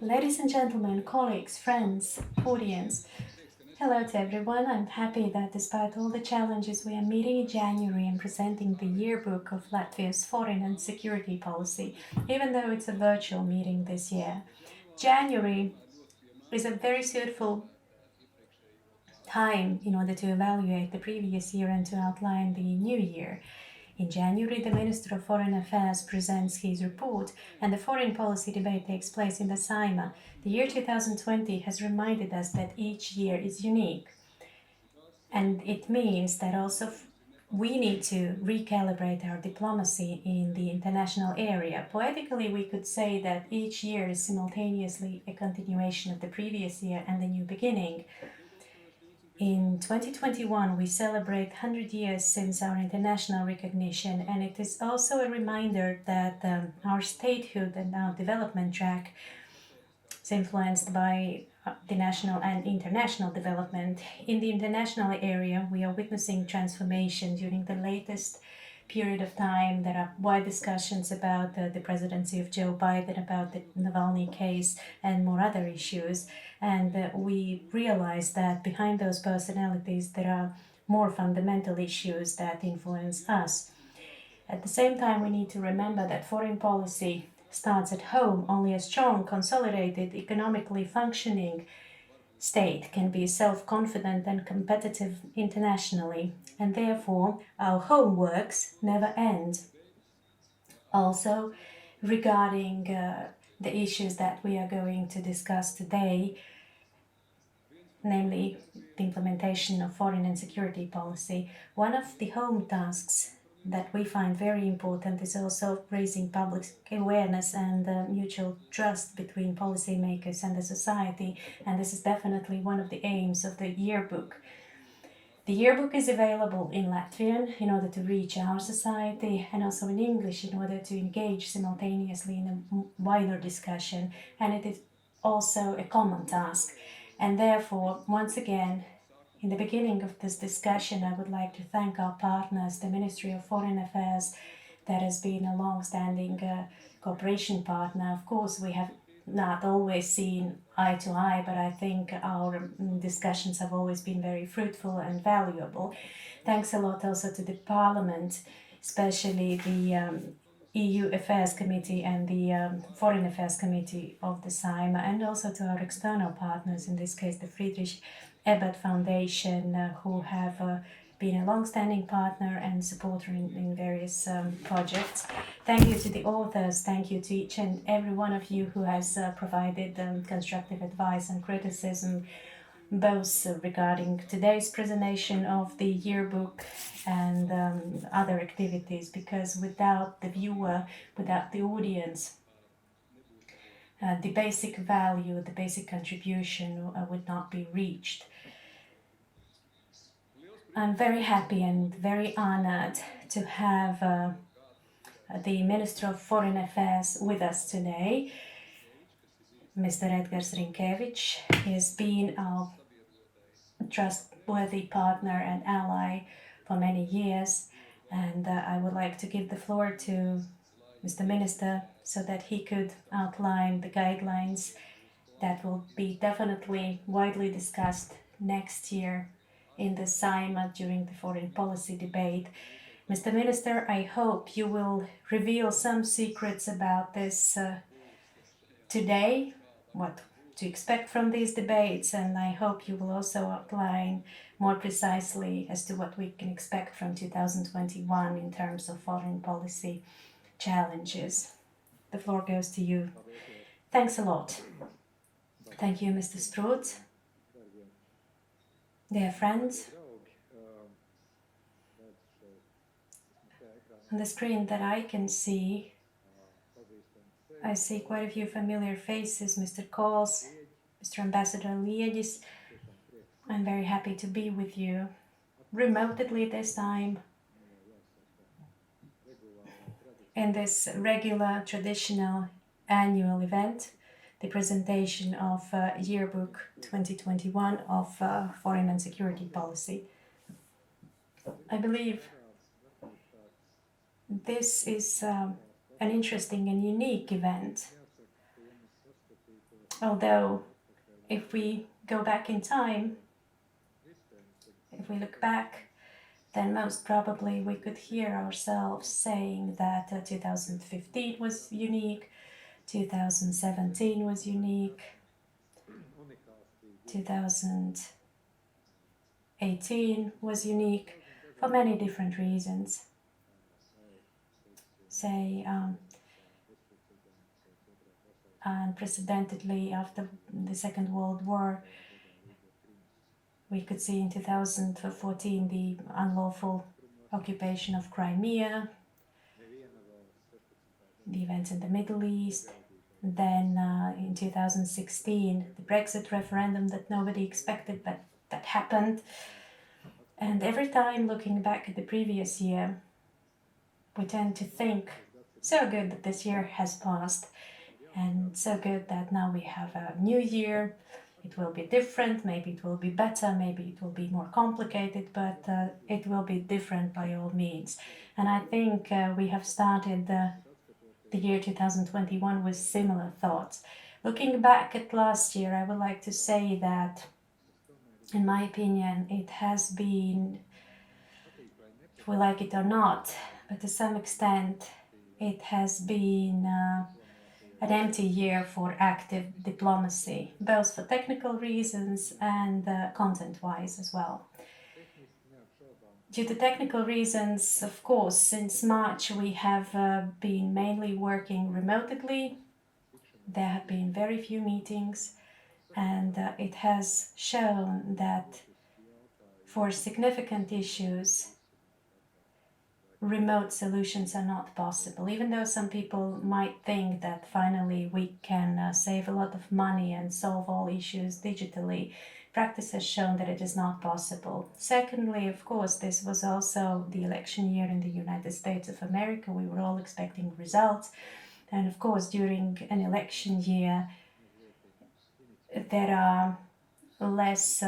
Ladies and gentlemen, colleagues, friends, audience, hello to everyone. I'm happy that despite all the challenges we are meeting in January and presenting the Yearbook of Latvia's foreign and security policy, even though it's a virtual meeting this year. January is a very suitable time in order to evaluate the previous year and to outline the new year. In January, the Minister of Foreign Affairs presents his report, and the foreign policy debate takes place in the Saima. The year 2020 has reminded us that each year is unique, and it means that also we need to recalibrate our diplomacy in the international area. Poetically, we could say that each year is simultaneously a continuation of the previous year and a new beginning. In 2021, we celebrate 100 years since our international recognition, and it is also a reminder that our statehood and our development track is influenced by the national and international development. In the international area, we are witnessing transformation during the latest period of time. There are wide discussions about the presidency of Joe Biden, about the Navalny case, and more other issues. And we realize that behind those personalities, there are more fundamental issues that influence us. At the same time, we need to remember that foreign policy starts at home. Only a strong, consolidated, economically functioning state can be self-confident and competitive internationally, and therefore our homeworks never end. Also, regarding the issues that we are going to discuss today, namely the implementation of foreign and security policy, one of the home tasks that we find very important is also raising public awareness and mutual trust between policymakers and the society, and this is definitely one of the aims of the yearbook. The yearbook is available in Latvian in order to reach our society, and also in English in order to engage simultaneously in a wider discussion, and it is also a common task. And therefore, once again, in the beginning of this discussion, I would like to thank our partners, the Ministry of Foreign Affairs, that has been a long-standing cooperation partner. Of course, we have not always seen eye to eye, but I think our discussions have always been very fruitful and valuable. Thanks a lot also to the Parliament, especially the EU Affairs Committee and the Foreign Affairs Committee of the Saima, and also to our external partners, in this case the Friedrich-Ebert Foundation, who have been a long-standing partner and supporter in various projects. Thank you to the authors, thank you to each and every one of you who has provided constructive advice and criticism, both regarding today's presentation of the yearbook and other activities, because without the viewer, without the audience, the basic value, the basic contribution would not be reached. I'm very happy and very honored to have the Minister of Foreign Affairs with us today, Mr. Edgars Rinkēvičs. He has been our trustworthy partner and ally for many years, and I would like to give the floor to Mr. Minister so that he could outline the guidelines that will be definitely widely discussed next year in the Saima during the foreign policy debate. Mr. Minister, I hope you will reveal some secrets about this today, what to expect from these debates, and I hope you will also outline more precisely as to what we can expect from 2021 in terms of foreign policy challenges. The floor goes to you. Thanks a lot. Thank you, Mr. Sprout. Dear friends, on the screen that I can see, I see quite a few familiar faces. Mr. Kohls, Mr. Ambassador Liedis. I'm very happy to be with you remotely this time in this regular, traditional annual event, the presentation of Yearbook 2021 of Foreign and Security Policy. I believe this is an interesting and unique event. Although, if we go back in time, if we look back, then most probably we could hear ourselves saying that 2015 was unique, 2017 was unique, 2018 was unique for many different reasons. Say, unprecedentedly after the Second World War, we could see in 2014 the unlawful occupation of Crimea, the events in the Middle East, then in 2016 the Brexit referendum that nobody expected but that happened. And every time looking back at the previous year, we tend to think, so good that this year has passed, and so good that now we have a new year. It will be different, maybe it will be better, maybe it will be more complicated, but it will be different by all means. And I think we have started the year 2021 with similar thoughts. Looking back at last year, I would like to say that, in my opinion, it has been, if we like it or not, but to some extent, it has been an empty year for active diplomacy, both for technical reasons and content-wise as well. Due to technical reasons, of course, since March we have been mainly working remotely. There have been very few meetings, and it has shown that for significant issues, remote solutions are not possible. Even though some people might think that finally we can save a lot of money and solve all issues digitally, practice has shown that it is not possible. Secondly, of course, this was also the election year in the United States of America. We were all expecting results. And of course, during an election year, there are less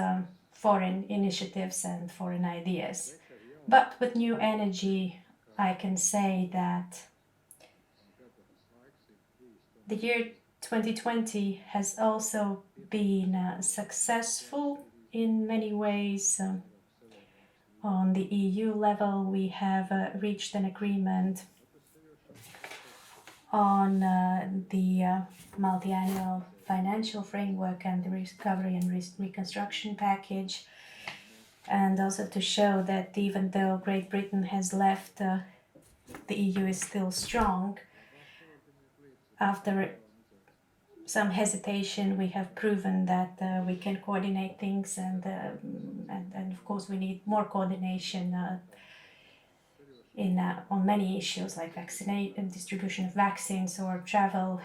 foreign initiatives and foreign ideas. But with new energy, I can say that the year 2020 has also been successful in many ways. On the EU level, we have reached an agreement on the multi-annual financial framework and the recovery and reconstruction package, and also to show that even though Great Britain has left, the EU is still strong. After some hesitation, we have proven that we can coordinate things, and of course we need more coordination on many issues like vaccination, distribution of vaccines, or travel.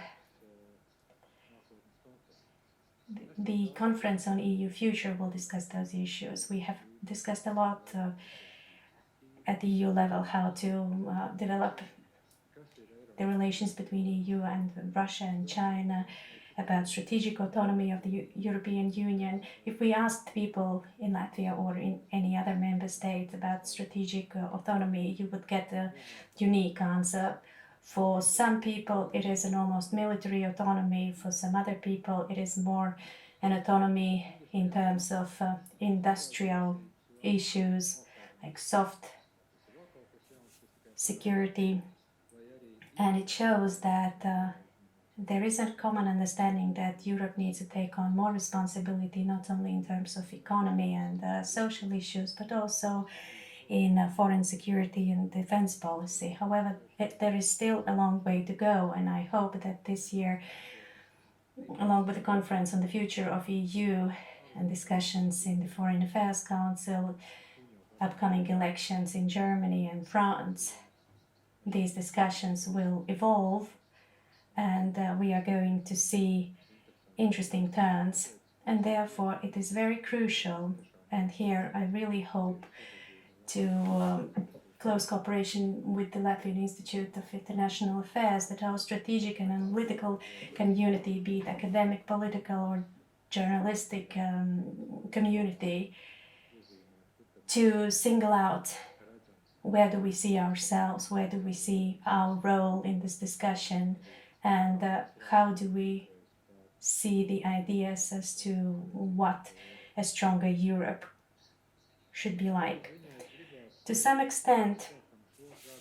The conference on EU future will discuss those issues. We have discussed a lot at the EU level how to develop the relations between EU and Russia and China, about strategic autonomy of the European Union. If we asked people in Latvia or in any other member state about strategic autonomy, you would get a unique answer. For some people, it is an almost military autonomy. For some other people, it is more an autonomy in terms of industrial issues like soft security. And it shows that there is a common understanding that Europe needs to take on more responsibility, not only in terms of economy and social issues, but also in foreign security and defense policy. However, there is still a long way to go, and I hope that this year, along with the conference on the future of EU and discussions in the Foreign Affairs Council, upcoming elections in Germany and France, these discussions will evolve, and we are going to see interesting turns. And therefore it is very crucial, and here I really hope to close cooperation with the Latvian Institute of International Affairs, that our strategic and analytical community, be it academic, political or journalistic community, to single out where do we see ourselves, where do we see our role in this discussion, and how do we see the ideas as to what a stronger Europe should be like. To some extent,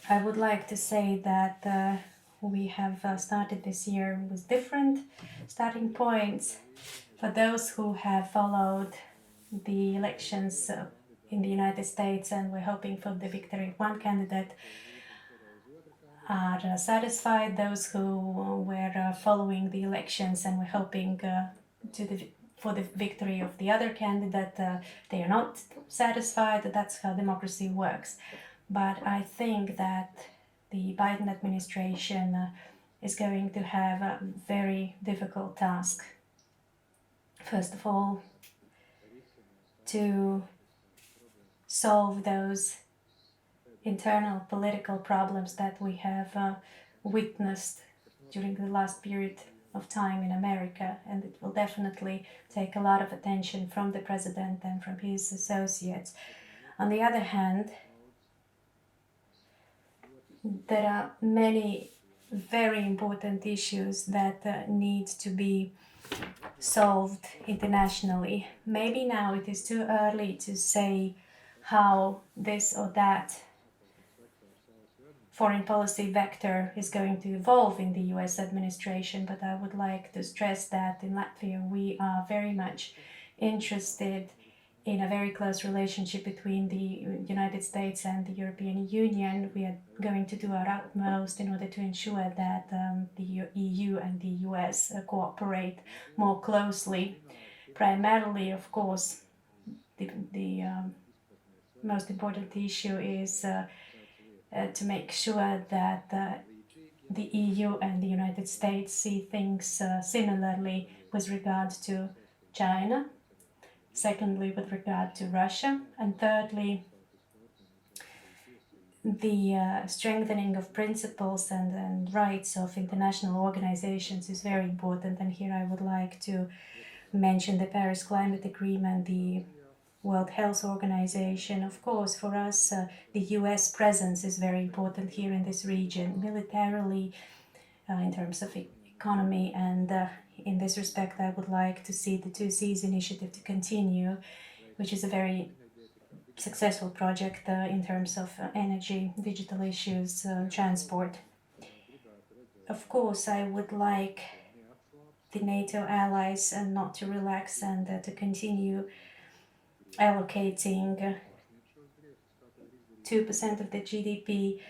I would like to say that we have started this year with different starting points. For those who have followed the elections in the United States and we're hoping for the victory of one candidate, are satisfied. Those who were following the elections and were hoping for the victory of the other candidate, they are not satisfied. That's how democracy works. But I think that the Biden administration is going to have a very difficult task. First of all, to solve those internal political problems that we have witnessed during the last period of time in America, and it will definitely take a lot of attention from the president and from his associates. On the other hand, there are many very important issues that need to be solved internationally. Maybe now it is too early to say how this or that foreign policy vector is going to evolve in the US administration, but I would like to stress that in Latvia we are very much interested in a very close relationship between the United States and the European Union. We are going to do our utmost in order to ensure that the EU and the US cooperate more closely. Primarily, of course, the most important issue is to make sure that the EU and the United States see things similarly with regard to China, secondly with regard to Russia, and thirdly the strengthening of principles and rights of international organizations is very important. And here I would like to mention the Paris Climate Agreement, the World Health Organization. Of course, for us, the US presence is very important here in this region, militarily, in terms of economy, and in this respect, I would like to see the Two Seas initiative to continue, which is a very successful project in terms of energy, digital issues, transport. Of course, I would like the NATO allies not to relax and to continue allocating 2% of the GDP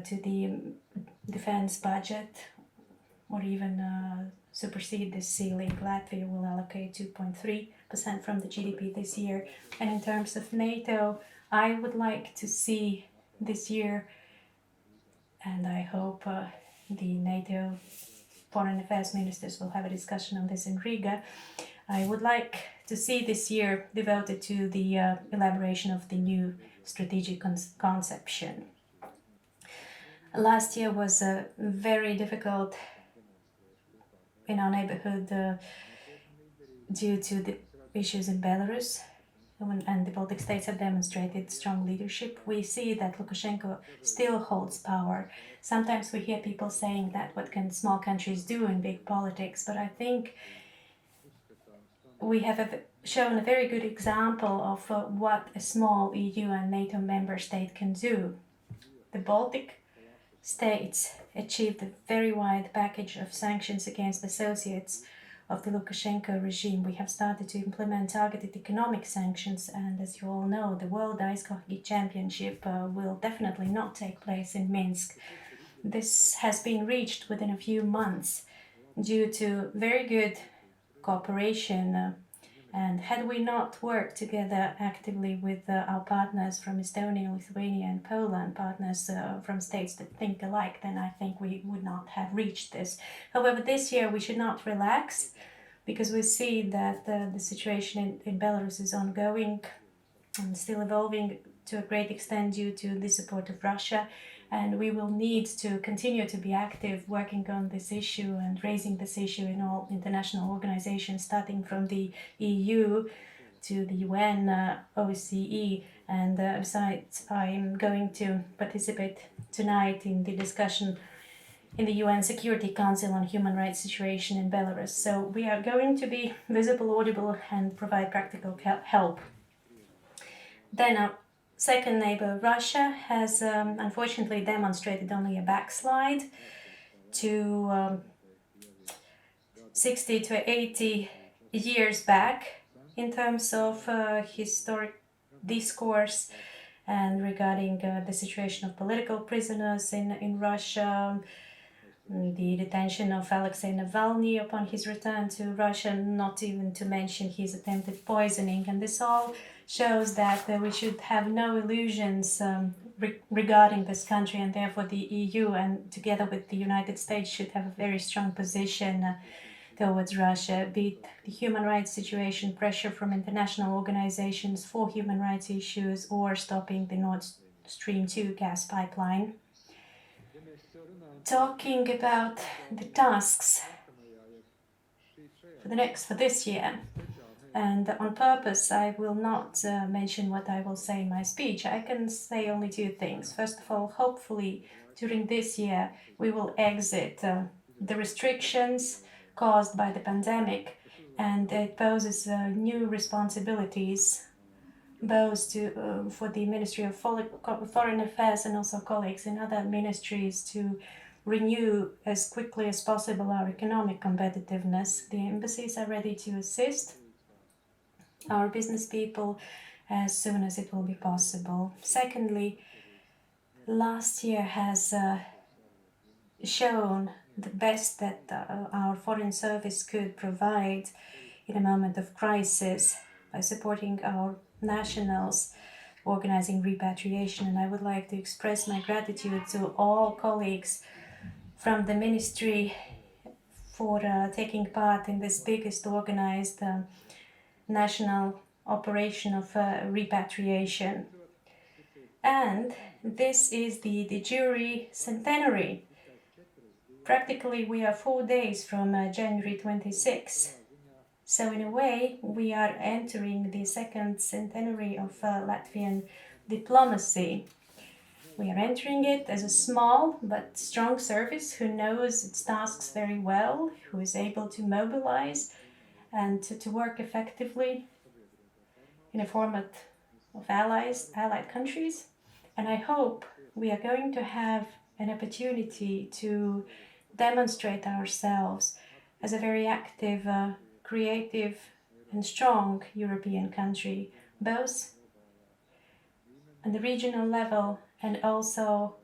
to the defense budget, or even supersede this ceiling. Latvia will allocate 2.3% from the GDP this year. And in terms of NATO, I would like to see this year, and I hope the NATO foreign affairs ministers will have a discussion on this in Riga. I would like to see this year devoted to the elaboration of the new strategic conception. Last year was very difficult in our neighborhood due to the issues in Belarus, and the Baltic states have demonstrated strong leadership. We see that Lukashenko still holds power. Sometimes we hear people saying that what can small countries do in big politics, but I think we have shown a very good example of what a small EU and NATO member state can do. The Baltic states achieved a very wide package of sanctions against associates of the Lukashenko regime. We have started to implement targeted economic sanctions, and as you all know, the World Ice Hockey Championship will definitely not take place in Minsk. This has been reached within a few months due to very good cooperation, and had we not worked together actively with our partners from Estonia, Lithuania and Poland, partners from states that think alike, then I think we would not have reached this. However, this year we should not relax, because we see that the situation in Belarus is ongoing and still evolving to a great extent due to the support of Russia. And we will need to continue to be active working on this issue and raising this issue in all international organizations, starting from the EU to the UN, OSCE. And besides, I'm going to participate tonight in the discussion in the UN Security Council on Human Rights Situation in Belarus. So we are going to be visible, audible, and provide practical help. Then our second neighbor, Russia, has unfortunately demonstrated only a backslide to 60 to 80 years back in terms of historic discourse and regarding the situation of political prisoners in Russia, the detention of Alexei Navalny upon his return to Russia, not even to mention his attempted poisoning. And this all shows that we should have no illusions regarding this country, and therefore the EU and together with the United States should have a very strong position towards Russia, be it the human rights situation, pressure from international organizations for human rights issues, or stopping the Nord Stream 2 gas pipeline. Talking about the tasks for this year, and on purpose I will not mention what I will say in my speech. I can say only two things. First of all, hopefully during this year we will exit the restrictions caused by the pandemic, and it poses new responsibilities both for the Ministry of Foreign Affairs and also colleagues in other ministries to renew as quickly as possible our economic competitiveness. The embassies are ready to assist our business people as soon as it will be possible. Secondly, last year has shown the best that our foreign service could provide in a moment of crisis by supporting our nationals, organizing repatriation. And I would like to express my gratitude to all colleagues from the ministry for taking part in this biggest organized national operation of repatriation. And this is the jury centenary. Practically we are 4 days from January 26. So in a way we are entering the second centenary of Latvian diplomacy. We are entering it as a small but strong service who knows its tasks very well, who is able to mobilize and to work effectively in a format of allied countries. And I hope we are going to have an opportunity to demonstrate ourselves as a very active, creative and strong European country, both on the regional level and also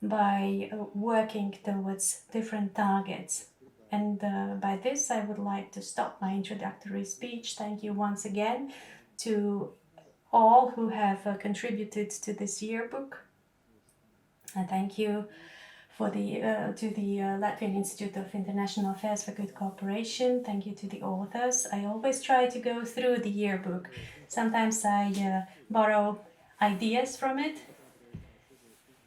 by working towards different targets. And by this I would like to stop my introductory speech. Thank you once again to all who have contributed to this yearbook. And thank you to the Latvian Institute of International Affairs for Good Cooperation. Thank you to the authors. I always try to go through the yearbook. Sometimes I borrow ideas from it.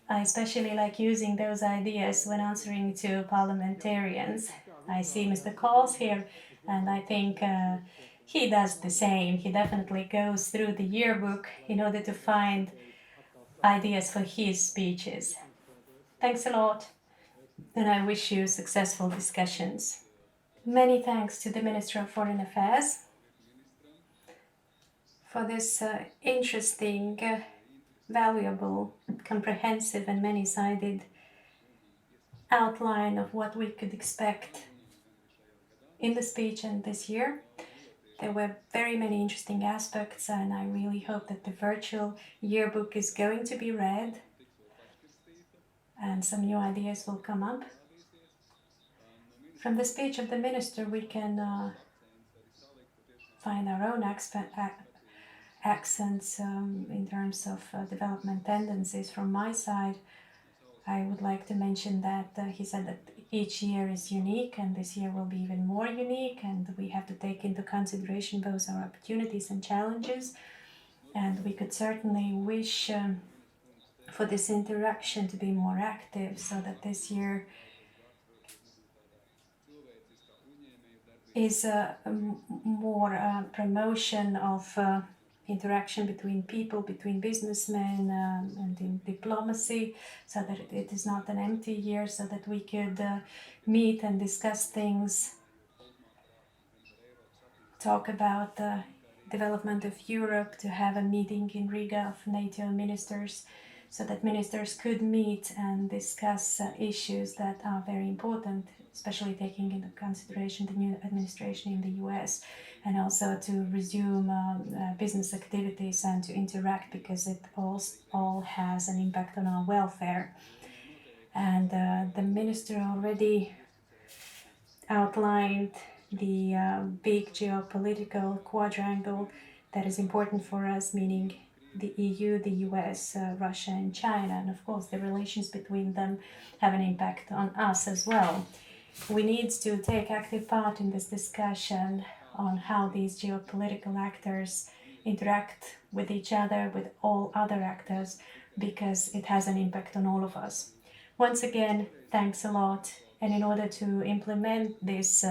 I especially like using those ideas when answering to parliamentarians. I see Mr. Calls here, and I think he does the same. He definitely goes through the yearbook in order to find ideas for his speeches. Thanks a lot, and I wish you successful discussions. Many thanks to the Minister of Foreign Affairs for this interesting, valuable, comprehensive and many-sided outline of what we could expect in the speech and this year. There were very many interesting aspects, and I really hope that the virtual yearbook is going to be read and some new ideas will come up. From the speech of the minister we can find our own accents in terms of development tendencies. From my side, I would like to mention that he said that each year is unique, and this year will be even more unique, and we have to take into consideration both our opportunities and challenges. And we could certainly wish for this interaction to be more active, so that this year is more promotion of interaction between people, between businessmen, and in diplomacy, so that it is not an empty year, so that we could meet and discuss things, talk about the development of Europe, to have a meeting in Riga of NATO ministers, so that ministers could meet and discuss issues that are very important, especially taking into consideration the new administration in the US, and also to resume business activities and to interact, because it all has an impact on our welfare. And the minister already outlined the big geopolitical quadrangle that is important for us, meaning the EU, the US, Russia and China, and of course the relations between them have an impact on us as well. We need to take active part in this discussion on how these geopolitical actors interact with each other, with all other actors, because it has an impact on all of us. Once again, thanks a lot. And in order to implement this,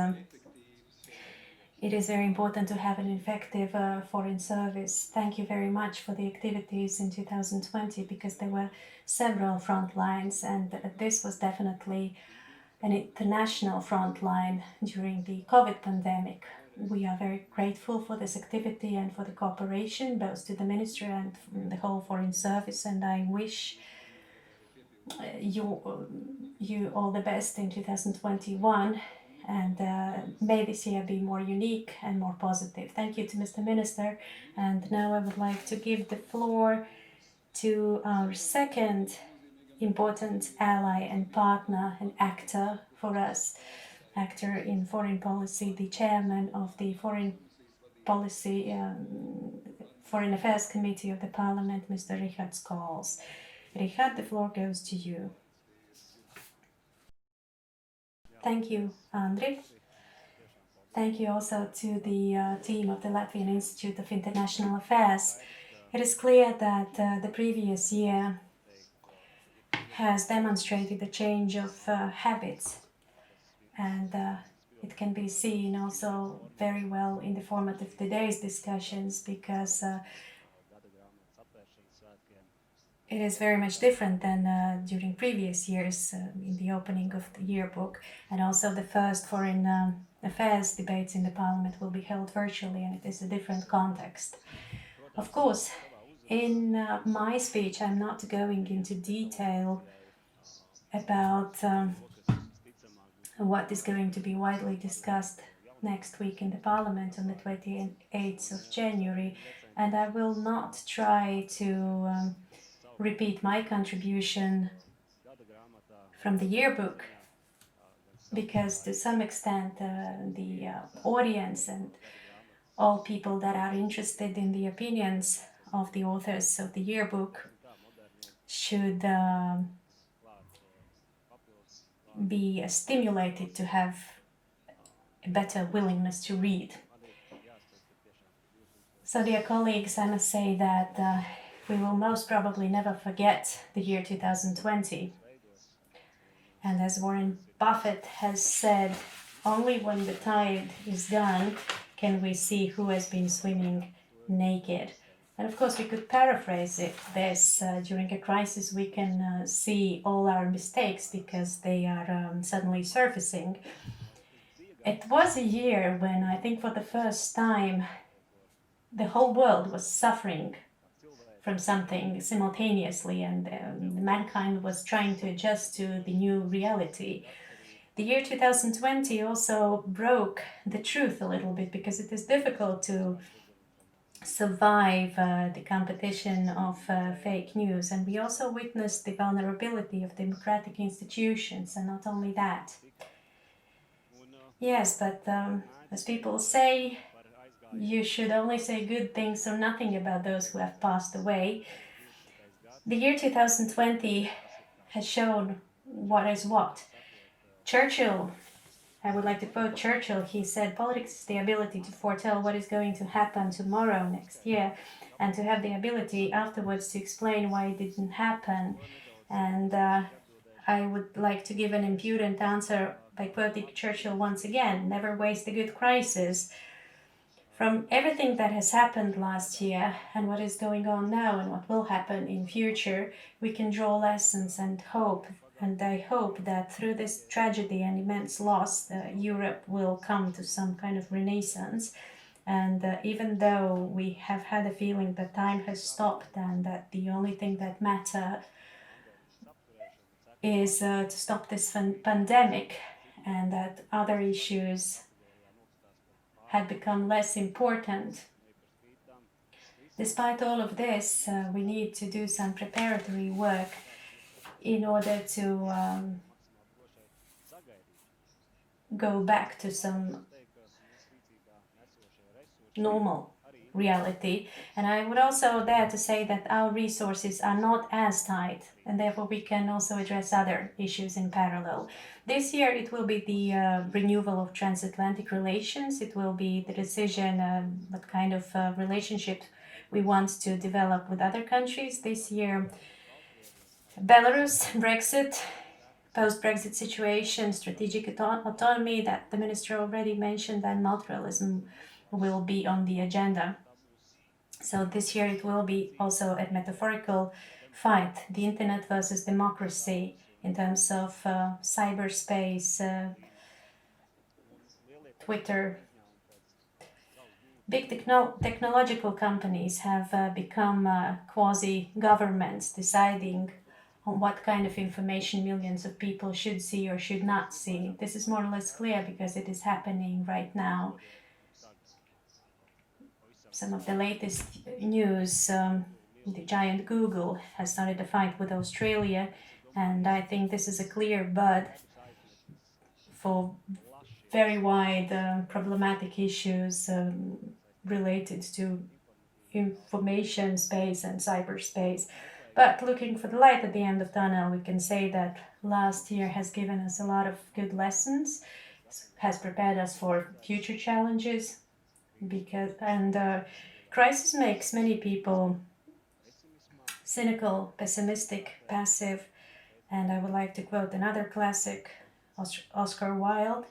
it is very important to have an effective foreign service. Thank you very much for the activities in 2020, because there were several front lines, and this was definitely an international front line during the COVID pandemic. We are very grateful for this activity and for the cooperation, both to the Ministry and the whole Foreign Service, and I wish you all the best in 2021, and may this year be more unique and more positive. Thank you to Mr. Minister, and now I would like to give the floor to our second important ally and partner and actor for us, actor in foreign policy, the chairman of the Foreign Affairs Committee of the Parliament, Mr. Richard Scholes. Richard, the floor goes to you. Thank you, Andri. Thank you also to the team of the Latvian Institute of International Affairs. It is clear that the previous year has demonstrated a change of habits, and it can be seen also very well in the format of today's discussions, because it is very much different than during previous years in the opening of the Yearbook, and also the first foreign affairs debates in the Parliament will be held virtually, and it is a different context. Of course, in my speech I'm not going into detail about what is going to be widely discussed next week in the Parliament on the 28th of January, and I will not try to repeat my contribution from the Yearbook, because to some extent the audience and all people that are interested in the opinions of the authors of the Yearbook should be stimulated to have a better willingness to read. So, dear colleagues, I must say that we will most probably never forget the year 2020. And as Warren Buffett has said, only when the tide is gone can we see who has been swimming naked. And of course, we could paraphrase this. During a crisis, we can see all our mistakes because they are suddenly surfacing. It was a year when I think for the first time the whole world was suffering from something simultaneously, and mankind was trying to adjust to the new reality. The year 2020 also broke the truth a little bit, because it is difficult to survive the competition of fake news, and we also witnessed the vulnerability of democratic institutions, and not only that. Yes, but as people say, you should only say good things or nothing about those who have passed away. The year 2020 has shown what is what. Churchill, I would like to quote Churchill, he said, politics is the ability to foretell what is going to happen tomorrow, next year, and to have the ability afterwards to explain why it didn't happen. And I would like to give an impudent answer by quoting Churchill once again: never waste a good crisis. From everything that has happened last year and what is going on now and what will happen in future, we can draw lessons and hope. And I hope that through this tragedy and immense loss, Europe will come to some kind of renaissance. And even though we have had a feeling that time has stopped and that the only thing that matters is to stop this pandemic, and that other issues had become less important. Despite all of this, we need to do some preparatory work in order to go back to some normal reality. And I would also dare to say that our resources are not as tight, and therefore we can also address other issues in parallel. This year it will be the renewal of transatlantic relations. It will be the decision what kind of relationship we want to develop with other countries. This year, Belarus, Brexit, post-Brexit situation, strategic autonomy that the minister already mentioned, and multilateralism will be on the agenda. So this year it will be also a metaphorical fight, the internet versus democracy in terms of cyberspace, Twitter. Big technological companies have become quasi-governments deciding on what kind of information millions of people should see or should not see. This is more or less clear because it is happening right now. Some of the latest news, the giant Google has started a fight with Australia, and I think this is a clear bud for very wide problematic issues related to information space and cyberspace. But looking for the light at the end of the tunnel, we can say that last year has given us a lot of good lessons, has prepared us for future challenges, crisis makes many people cynical, pessimistic, passive, and I would like to quote another classic, Oscar Wilde,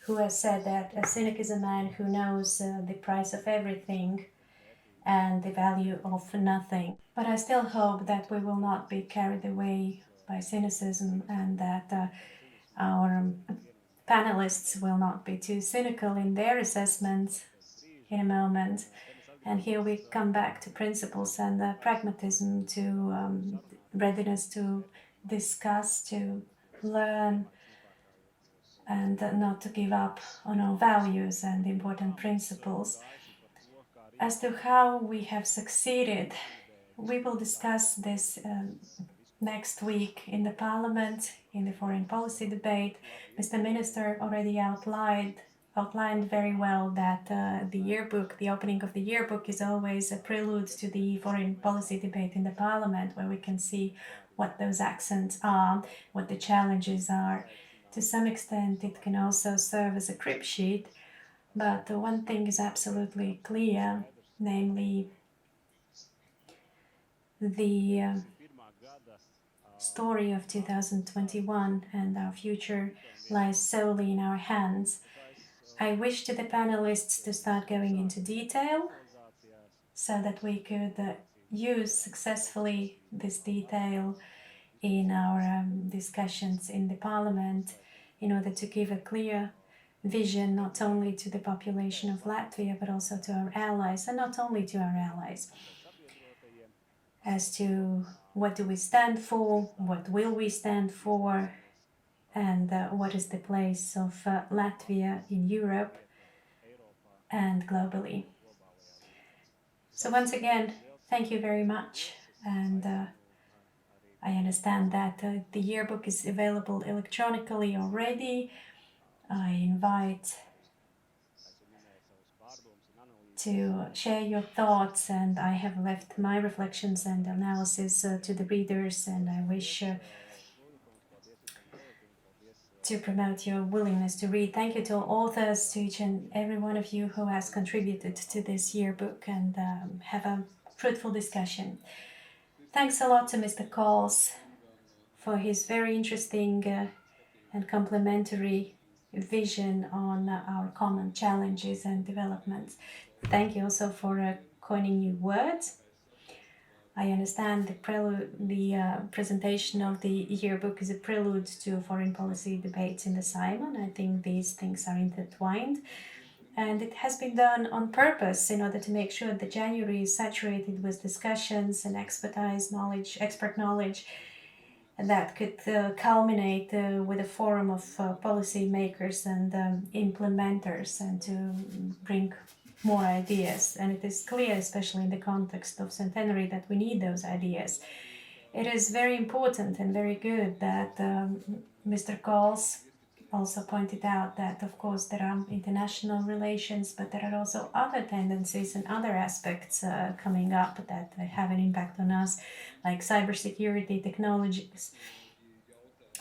who has said that a cynic is a man who knows the price of everything and the value of nothing. But I still hope that we will not be carried away by cynicism, and that our panelists will not be too cynical in their assessments in a moment. And here we come back to principles and pragmatism, to readiness to discuss, to learn, and not to give up on our values and important principles. As to how we have succeeded, we will discuss this next week in the Parliament, in the foreign policy debate. Mr. Minister already outlined very well that the yearbook, the opening of the yearbook, is always a prelude to the foreign policy debate in the Parliament, where we can see what those accents are, what the challenges are. To some extent, it can also serve as a crib sheet, but one thing is absolutely clear, namely the story of 2021 and our future lies solely in our hands. I wish to the panelists to start going into detail so that we could use successfully this detail in our discussions in the Parliament in order to give a clear vision not only to the population of Latvia but also to our allies, and not only to our allies, as to what do we stand for, what will we stand for, and what is the place of Latvia in Europe and globally. So once again, thank you very much, and I understand that the yearbook is available electronically already. I invite to share your thoughts, and I have left my reflections and analysis to the readers, and I wish to promote your willingness to read. Thank you to all authors, to each and every one of you who has contributed to this yearbook, and have a fruitful discussion. Thanks a lot to Mr. Coles for his very interesting and complimentary vision on our common challenges and developments. Thank you also for coining new words. I understand the presentation of the yearbook is a prelude to foreign policy debates in the Simon. I think these things are intertwined. And it has been done on purpose in order to make sure that January is saturated with discussions and expert knowledge that could culminate with a forum of policy makers and implementers, and to bring more ideas. And it is clear, especially in the context of centenary, that we need those ideas. It is very important and very good that Mr. Coles also pointed out that, of course, there are international relations, but there are also other tendencies and other aspects coming up that have an impact on us, like cybersecurity technologies.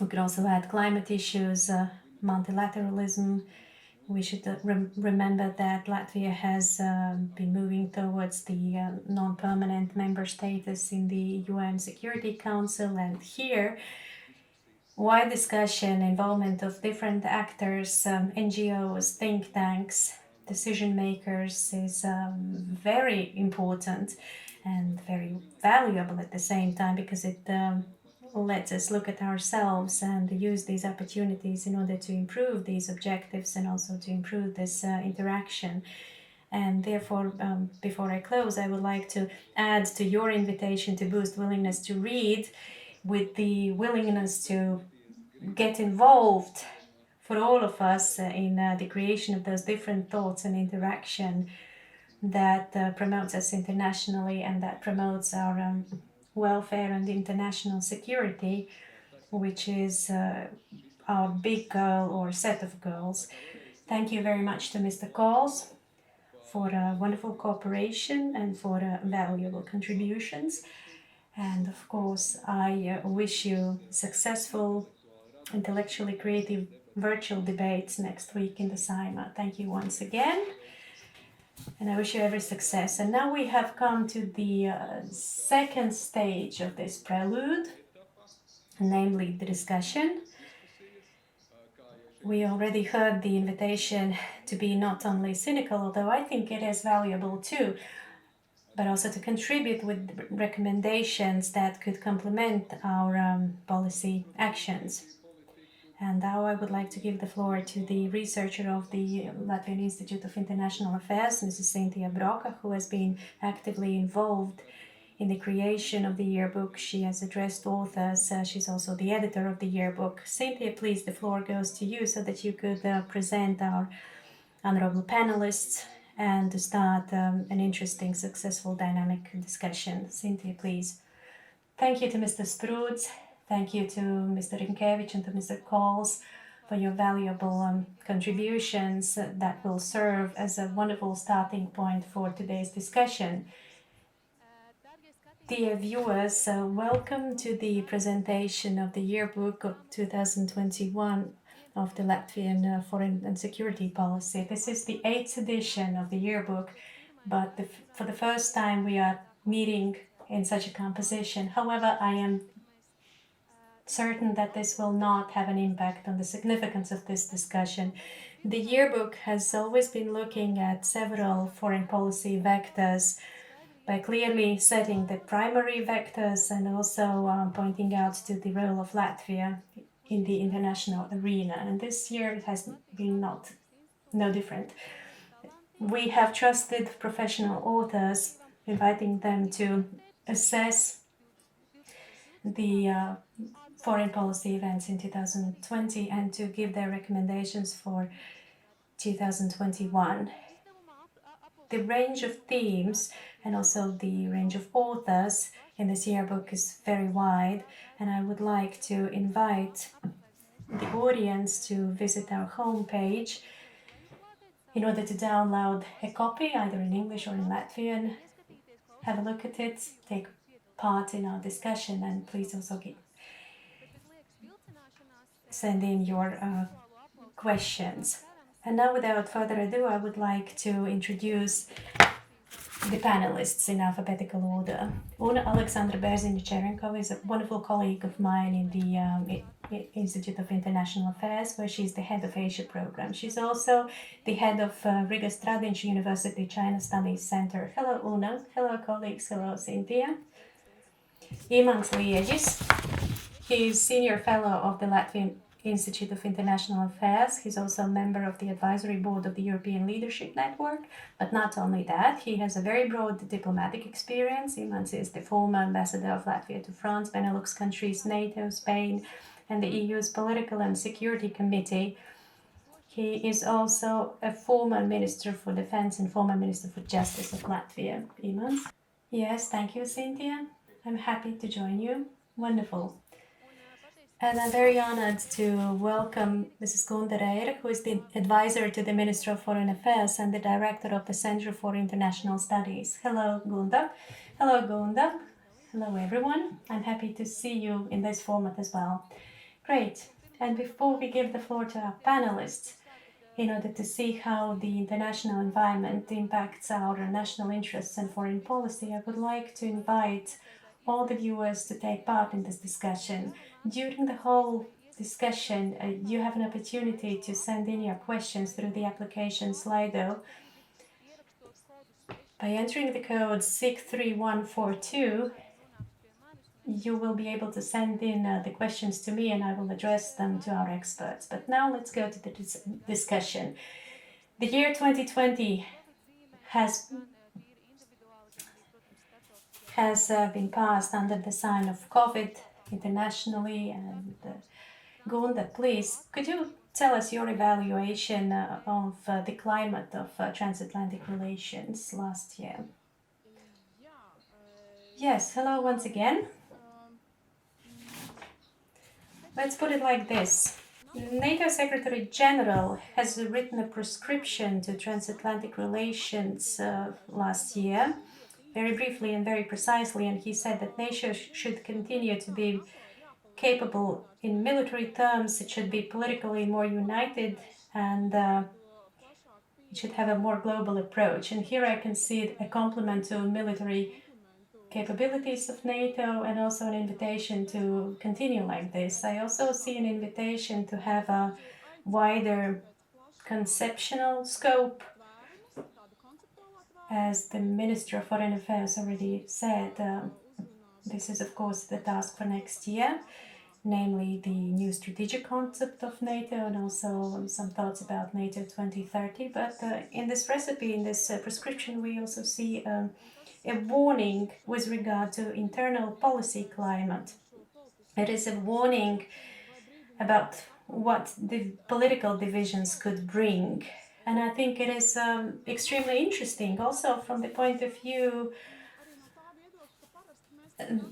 We could also add climate issues, multilateralism. We should remember that Latvia has been moving towards the non-permanent member status in the UN Security Council, and here wide discussion, involvement of different actors, NGOs, think tanks, decision makers is very important and very valuable at the same time, because it lets us look at ourselves and use these opportunities in order to improve these objectives and also to improve this interaction. And therefore, before I close, I would like to add to your invitation to boost willingness to read, with the willingness to get involved for all of us in the creation of those different thoughts and interaction that promotes us internationally and that promotes our welfare and international security, which is our big goal or set of goals. Thank you very much to Mr. Coles for wonderful cooperation and for valuable contributions. And of course, I wish you successful, intellectually creative virtual debates next week in the Saima. Thank you once again, and I wish you every success. And now we have come to the second stage of this prelude, namely the discussion. We already heard the invitation to be not only cynical, although I think it is valuable too, but also to contribute with recommendations that could complement our policy actions. And now I would like to give the floor to the researcher of the Latvian Institute of International Affairs, Mrs. Cynthia Broca, who has been actively involved in the creation of the yearbook. She has addressed authors. She's also the editor of the yearbook. Cynthia, please, the floor goes to you so that you could present our honorable panelists and to start an interesting, successful, dynamic discussion. Cynthia, please. Thank you to Mr. Sprudz. Thank you to Mr. Rinkevich and to Mr. Coles for your valuable contributions that will serve as a wonderful starting point for today's discussion. Dear viewers, welcome to the presentation of the yearbook of 2021 of the Latvian Foreign and Security Policy. This is the 8th edition of the yearbook, but for the first time we are meeting in such a composition. However, I am certain that this will not have an impact on the significance of this discussion. The yearbook has always been looking at several foreign policy vectors by clearly setting the primary vectors and also pointing out to the role of Latvia in the international arena. And this year it has been no different. We have trusted professional authors, inviting them to assess the foreign policy events in 2020 and to give their recommendations for 2021. The range of themes and also the range of authors in this yearbook is very wide, and I would like to invite the audience to visit our homepage in order to download a copy, either in English or in Latvian. Have a look at it, take part in our discussion, and please also send in your questions. And now, without further ado, I would like to introduce the panelists in alphabetical order. Una Alexandra Berzina-Cherenkova is a wonderful colleague of mine in the Institute of International Affairs, where she's the head of Asia program. She's also the head of Riga Stradinci University China Studies Center. Hello, Una. Hello, colleagues. Hello, Cynthia. Imants Liegis. He's senior fellow of the Latvian Institute of International Affairs. He's also a member of the advisory board of the European Leadership Network. But not only that, he has a very broad diplomatic experience. Imants is the former ambassador of Latvia to France, Benelux countries, NATO, Spain, and the EU's Political and Security Committee. He is also a former Minister for Defense and former Minister for Justice of Latvia. Imants? Yes, thank you, Cynthia. I'm happy to join you. Wonderful. And I'm very honored to welcome Mrs. Gunda Reir, who is the advisor to the Minister of Foreign Affairs and the director of the Center for International Studies. Hello, Gunda. Hello, Gunda. Hello, everyone. I'm happy to see you in this format as well. Great. And before we give the floor to our panelists, in order to see how the international environment impacts our national interests and foreign policy, I would like to invite all the viewers to take part in this discussion. During the whole discussion, you have an opportunity to send in your questions through the application Slido. By entering the code 63142, you will be able to send in the questions to me and I will address them to our experts. But now let's go to the discussion. The year 2020 has been passed under the sign of COVID internationally. And Gunda, please, could you tell us your evaluation of the climate of transatlantic relations last year? Yes, hello once again. Let's put it like this. NATO Secretary General has written a prescription to transatlantic relations last year, very briefly and very precisely, and he said that NATO should continue to be capable in military terms, it should be politically more united, and it should have a more global approach. And here I can see a compliment to military capabilities of NATO and also an invitation to continue like this. I also see an invitation to have a wider conceptual scope. As the Minister of Foreign Affairs already said, this is of course the task for next year, namely the new strategic concept of NATO and also some thoughts about NATO 2030. But in this recipe, in this prescription, we also see a warning with regard to internal policy climate. It is a warning about what the political divisions could bring. And I think it is extremely interesting also from the point of view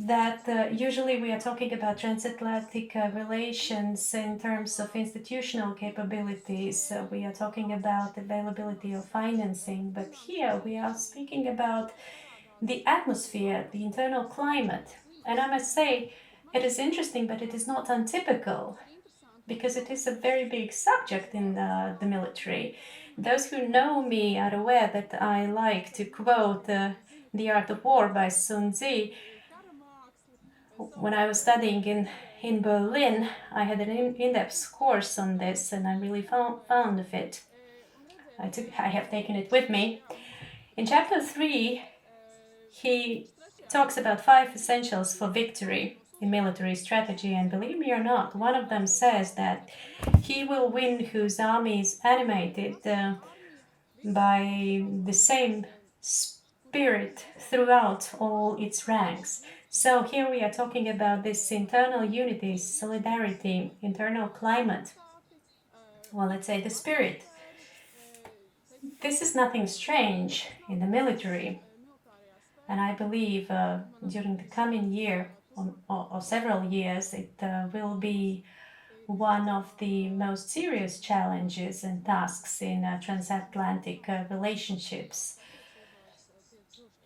that usually we are talking about transatlantic relations in terms of institutional capabilities. We are talking about availability of financing, but here we are speaking about the atmosphere, the internal climate. And I must say, it is interesting, but it is not untypical, because it is a very big subject in the military. Those who know me are aware that I like to quote The Art of War by Sun Tzu. When I was studying in Berlin, I had an in-depth course on this, and I'm really fond of it. I have taken it with me. In chapter 3, he talks about 5 essentials for victory in military strategy, and believe me or not, one of them says that he will win whose army is animated by the same spirit throughout all its ranks. So here we are talking about this internal unity, solidarity, internal climate. Well, let's say the spirit. This is nothing strange in the military. And I believe during the coming year or several years, it will be one of the most serious challenges and tasks in transatlantic relationships.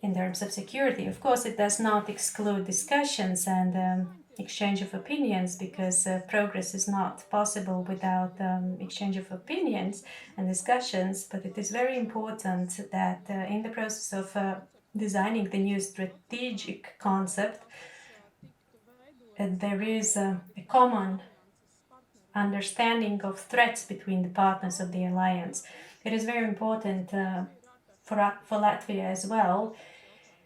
In terms of security, of course, it does not exclude discussions and exchange of opinions, because progress is not possible without exchange of opinions and discussions. But it is very important that in the process of designing the new strategic concept, there is a common understanding of threats between the partners of the alliance. It is very important for Latvia as well,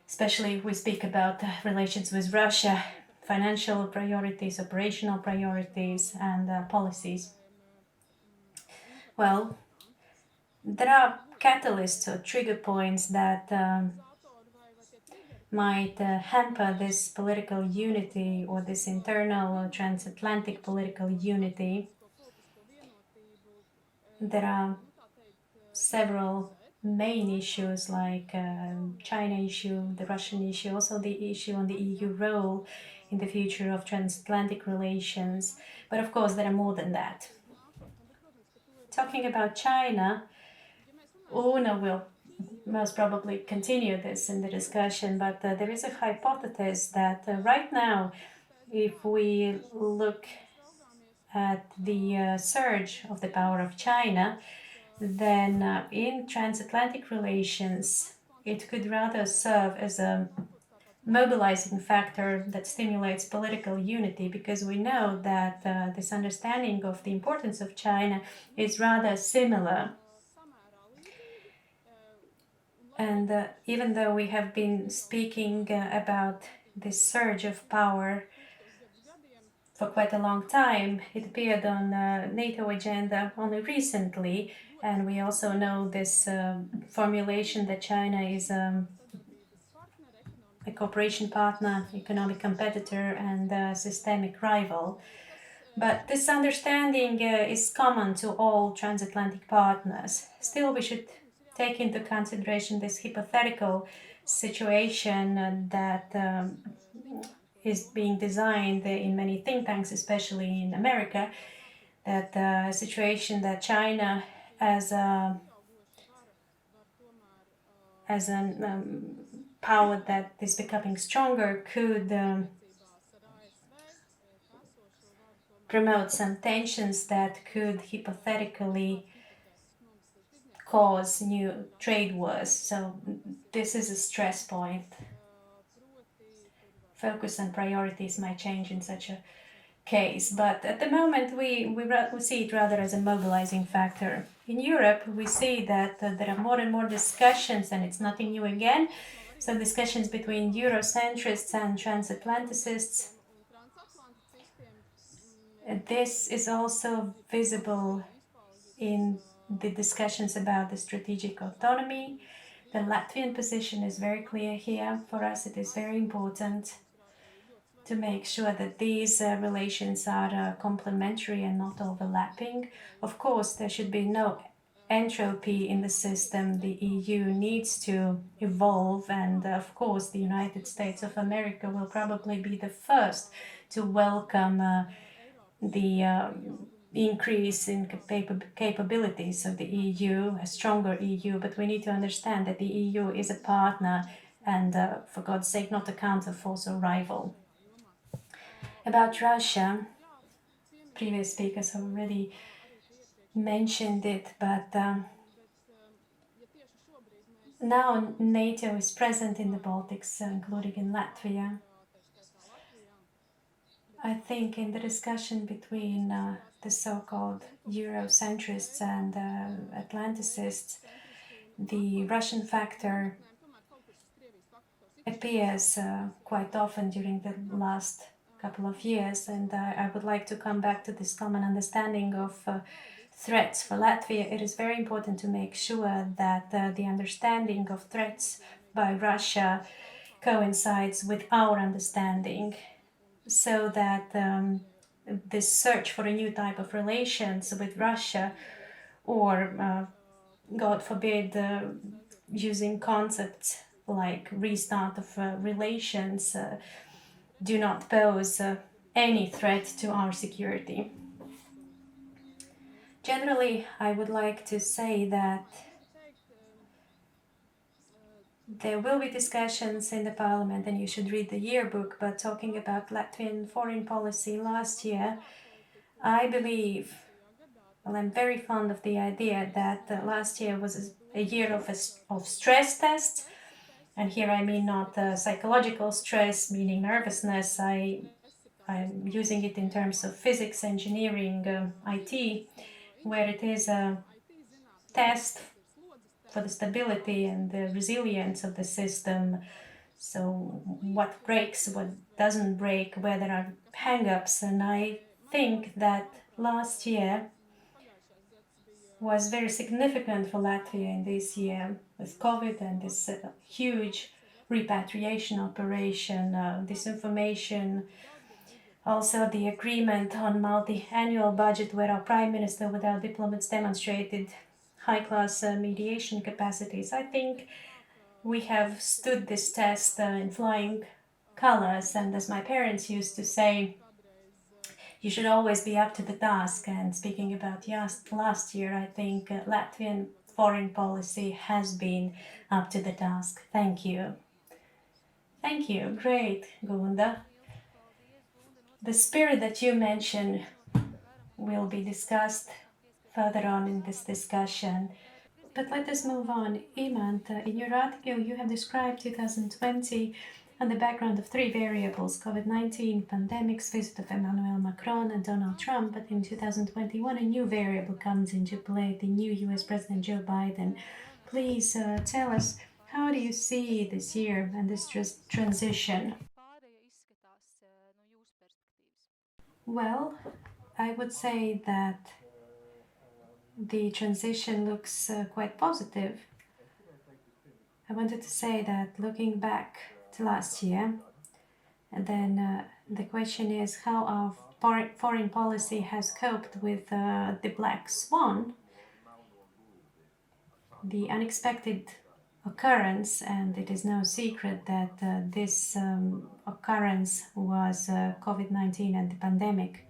especially if we speak about relations with Russia, financial priorities, operational priorities, and policies. Well, there are catalysts or trigger points that might hamper this political unity or this internal transatlantic political unity. There are several main issues like China issue, the Russian issue, also the issue on the EU role in the future of transatlantic relations. But of course, there are more than that. Talking about China, Una will most probably continue this in the discussion, but there is a hypothesis that right now, if we look at the surge of the power of China, then in transatlantic relations, it could rather serve as a mobilizing factor that stimulates political unity, because we know that this understanding of the importance of China is rather similar. And even though we have been speaking about this surge of power for quite a long time, it appeared on NATO agenda only recently, and we also know this formulation that China is a cooperation partner, economic competitor, and a systemic rival. But this understanding is common to all transatlantic partners. Still, we should take into consideration this hypothetical situation that is being designed in many think tanks, especially in America, that situation that China as a power that is becoming stronger could promote some tensions that could hypothetically cause new trade wars. So this is a stress point. Focus and priorities might change in such a case, but at the moment we see it rather as a mobilizing factor. In Europe, we see that there are more and more discussions, and it's nothing new again. So discussions between Eurocentrists and transatlanticists. This is also visible in the discussions about the strategic autonomy. The Latvian position is very clear here. For us, it is very important to make sure that these relations are complementary and not overlapping. Of course, there should be no entropy in the system. The EU needs to evolve, and of course, the United States of America will probably be the first to welcome the increase in capabilities of the EU, a stronger EU, but we need to understand that the EU is a partner and, for God's sake, not a counterforce or rival. About Russia, previous speakers have already mentioned it, but now NATO is present in the Baltics, including in Latvia. I think in the discussion between the so-called Eurocentrists and Atlanticists, the Russian factor appears quite often during the last couple of years, and I would like to come back to this common understanding of threats for Latvia. It is very important to make sure that the understanding of threats by Russia coincides with our understanding, so that this search for a new type of relations with Russia, or God forbid, using concepts like restart of relations, do not pose any threat to our security. Generally, I would like to say that there will be discussions in the parliament, and you should read the yearbook, but talking about Latvian foreign policy last year, I believe, well, I'm very fond of the idea that last year was a year of stress tests. And here I mean not psychological stress, meaning nervousness. I I'm using it in terms of physics, engineering, IT, where it is a test for the stability and the resilience of the system. So what breaks, what doesn't break, where there are hang-ups. And I think that last year was very significant for Latvia in this year with COVID and this huge repatriation operation, disinformation, also the agreement on multi-annual budget where our Prime Minister with our diplomats demonstrated high-class mediation capacities. I think we have stood this test in flying colors, and as my parents used to say, you should always be up to the task. And speaking about last year, I think Latvian foreign policy has been up to the task. Thank you. Thank you. Great, Gunda. The spirit that you mentioned will be discussed further on in this discussion. But let us move on. Imant, in your article, you have described 2020 and the background of three variables: COVID-19, pandemics, visit of Emmanuel Macron and Donald Trump. But in 2021, a new variable comes into play: the new US President Joe Biden. Please tell us, how do you see this year and this transition? Well, I would say that the transition looks quite positive. I wanted to say that looking back to last year, and then the question is how our foreign policy has coped with the black swan, the unexpected occurrence, and it is no secret that this occurrence was COVID-19 and the pandemic.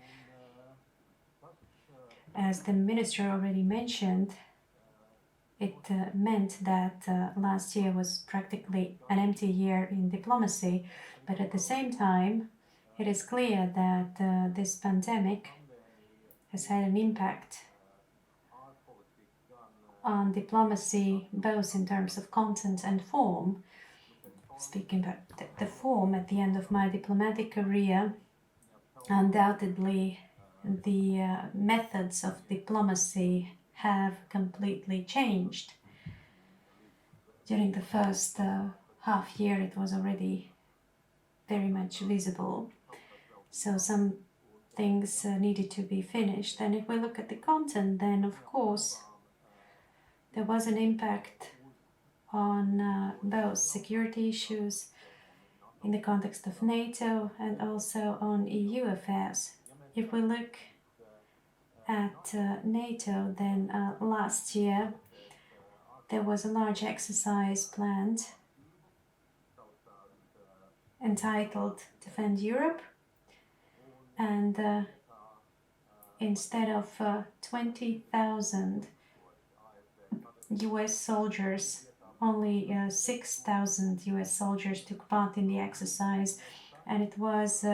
As the minister already mentioned, it meant that last year was practically an empty year in diplomacy, but at the same time, it is clear that this pandemic has had an impact on diplomacy, both in terms of content and form. Speaking about the form, at the end of my diplomatic career, undoubtedly the methods of diplomacy have completely changed. During the first half year, it was already very much visible. So some things needed to be finished. And if we look at the content, then of course there was an impact on both security issues in the context of NATO and also on EU affairs. If we look at NATO, then last year there was a large exercise planned entitled Defend Europe, and instead of 20,000 US soldiers, only 6,000 US soldiers took part in the exercise, and it was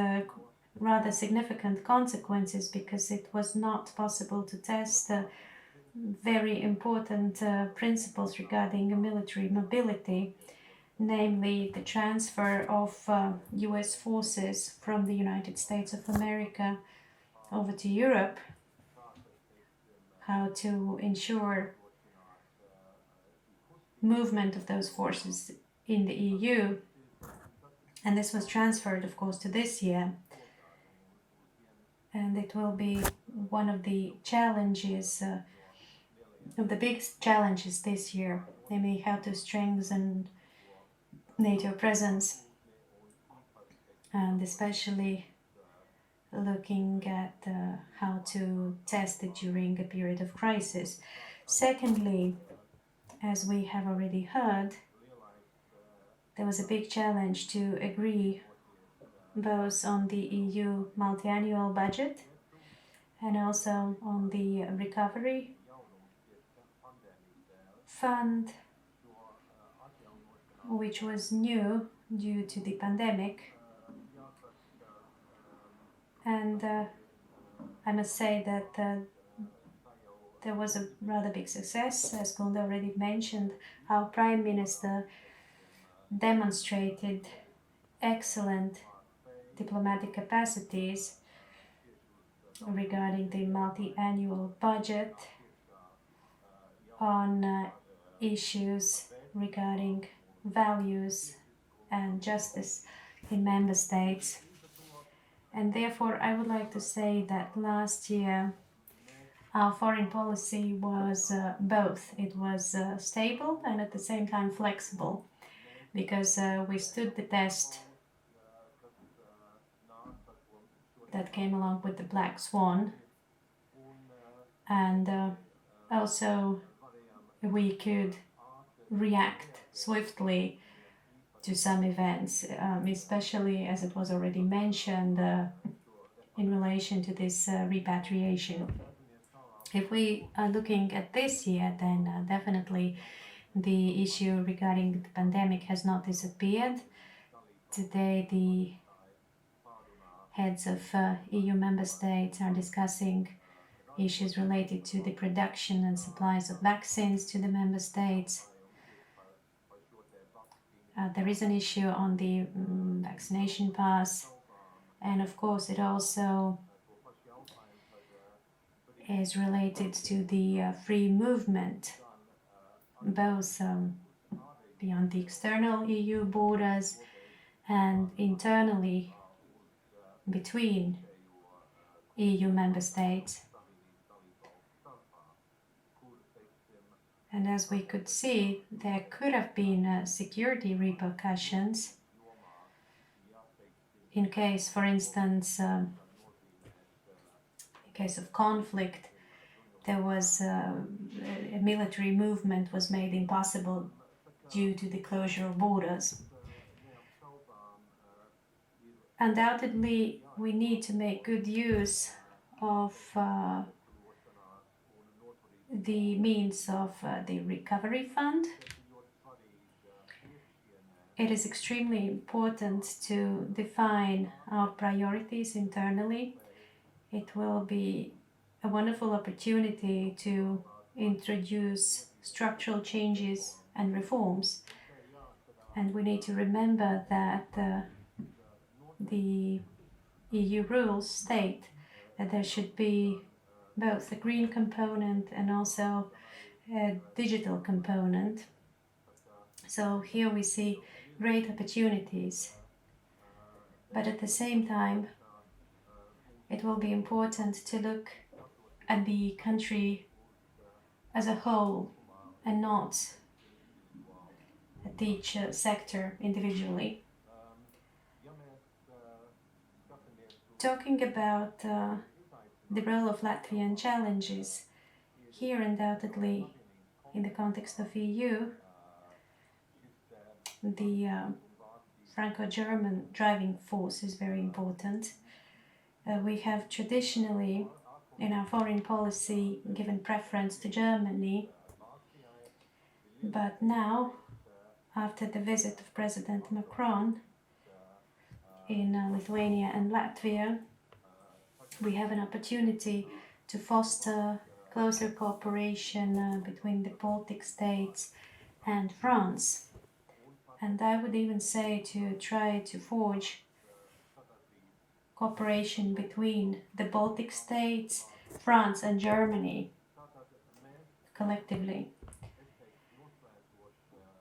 rather significant consequences because it was not possible to test very important principles regarding military mobility, namely the transfer of US forces from the United States of America over to Europe, how to ensure movement of those forces in the EU. And this was transferred, of course, to this year. And it will be one of the challenges, of the biggest challenges this year, namely how to strengthen NATO presence, and especially looking at how to test it during a period of crisis. Secondly, as we have already heard, there was a big challenge to agree both on the EU multi-annual budget and also on the recovery fund, which was new due to the pandemic. And I must say that there was a rather big success. As Gunda already mentioned, our Prime Minister demonstrated excellent diplomatic capacities regarding the multi-annual budget, on issues regarding values and justice in member states. And therefore, I would like to say that last year our foreign policy was both. It was stable and at the same time flexible, because we stood the test that came along with the black swan, and also we could react swiftly to some events, especially as it was already mentioned in relation to this repatriation. If we are looking at this year, then definitely the issue regarding the pandemic has not disappeared. Today the heads of EU member states are discussing issues related to the production and supplies of vaccines to the member states. There is an issue on the vaccination pass, and of course it also is related to the free movement, both beyond the external EU borders and internally between EU member states. And as we could see, there could have been security repercussions in case, for instance, in case of conflict, there was a military movement was made impossible due to the closure of borders. Undoubtedly, we need to make good use of the means of the recovery fund. It is extremely important to define our priorities internally. It will be a wonderful opportunity to introduce structural changes and reforms. And we need to remember that the EU rules state that there should be both a green component and also a digital component. So here we see great opportunities, but at the same time it will be important to look at the country as a whole and not at each sector individually. Talking about the role of Latvian challenges, here undoubtedly in the context of EU, the Franco-German driving force is very important. We have traditionally in our foreign policy given preference to Germany, but now, after the visit of President Macron in Lithuania and Latvia, we have an opportunity to foster closer cooperation between the Baltic states and France. And I would even say to try to forge cooperation between the Baltic states, France and Germany collectively.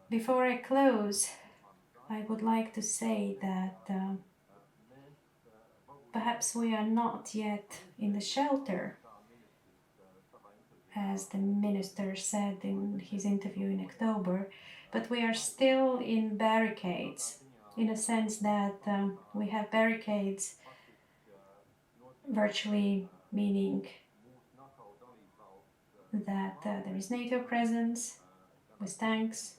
Before I close, I would like to say that perhaps we are not yet in the shelter, as the minister said in his interview in October, but we are still in barricades, in a sense that we have barricades virtually meaning that there is NATO presence with tanks,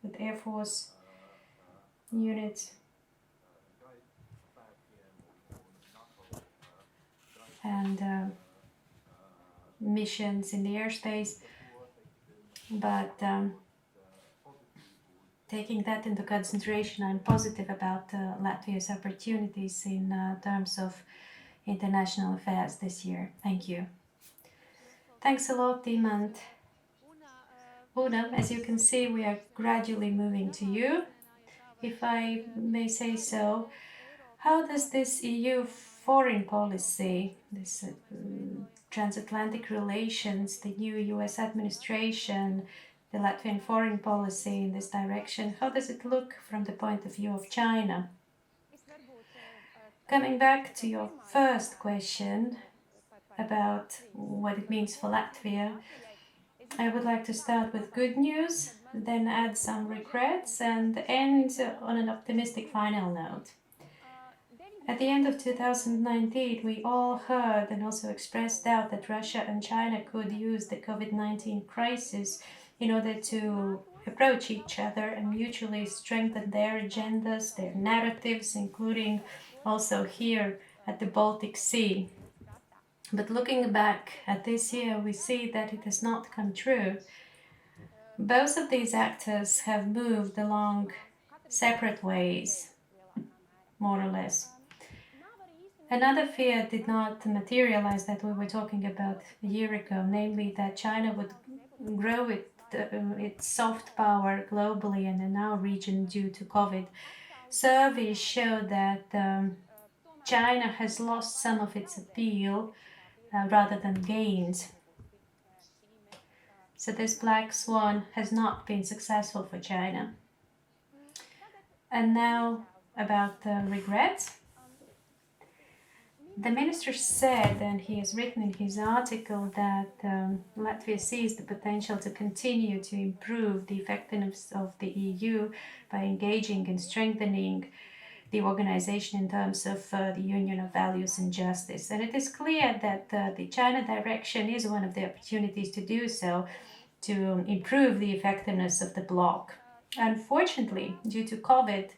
with Air Force units, and missions in the airspace, but taking that into consideration, I'm positive about Latvia's opportunities in terms of international affairs this year. Thank you. Thanks a lot, Tim and Una. As you can see, we are gradually moving to you. If I may say so, How does this EU foreign policy, this transatlantic relations, the new US administration, the Latvian foreign policy in this direction, how does it look from the point of view of China? Coming back to your first question about what it means for Latvia, I would like to start with good news, then add some regrets, and end on an optimistic final note. At the end of 2019, we all heard and also expressed doubt that Russia and China could use the COVID-19 crisis in order to approach each other and mutually strengthen their agendas, their narratives, including also here at the Baltic Sea. But looking back at this year, we see that it has not come true. Both of these actors have moved along separate ways, more or less. Another fear did not materialize that we were talking about a year ago, namely that China would grow its soft power globally and in our region due to COVID. Surveys show that China has lost some of its appeal rather than gained. So this black swan has not been successful for China. And now about the regrets. The minister said, and he has written in his article, that Latvia sees the potential to continue to improve the effectiveness of the EU by engaging and strengthening the organization in terms of the union of values and justice. And it is clear that the China direction is one of the opportunities to do so, to improve the effectiveness of the bloc. Unfortunately, due to COVID,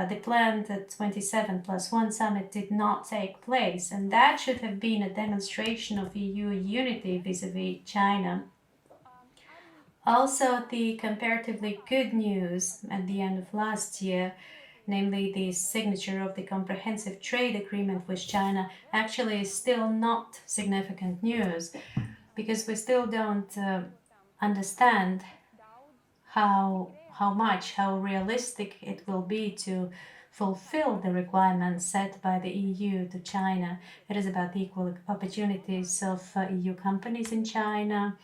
the planned 27+1 summit did not take place, and that should have been a demonstration of EU unity vis-à-vis China. Also, the comparatively good news at the end of last year, namely the signature of the comprehensive trade agreement with China, actually is still not significant news, because we still don't understand how realistic it will be to fulfill the requirements set by the EU to China. It is about the equal opportunities of EU companies in China,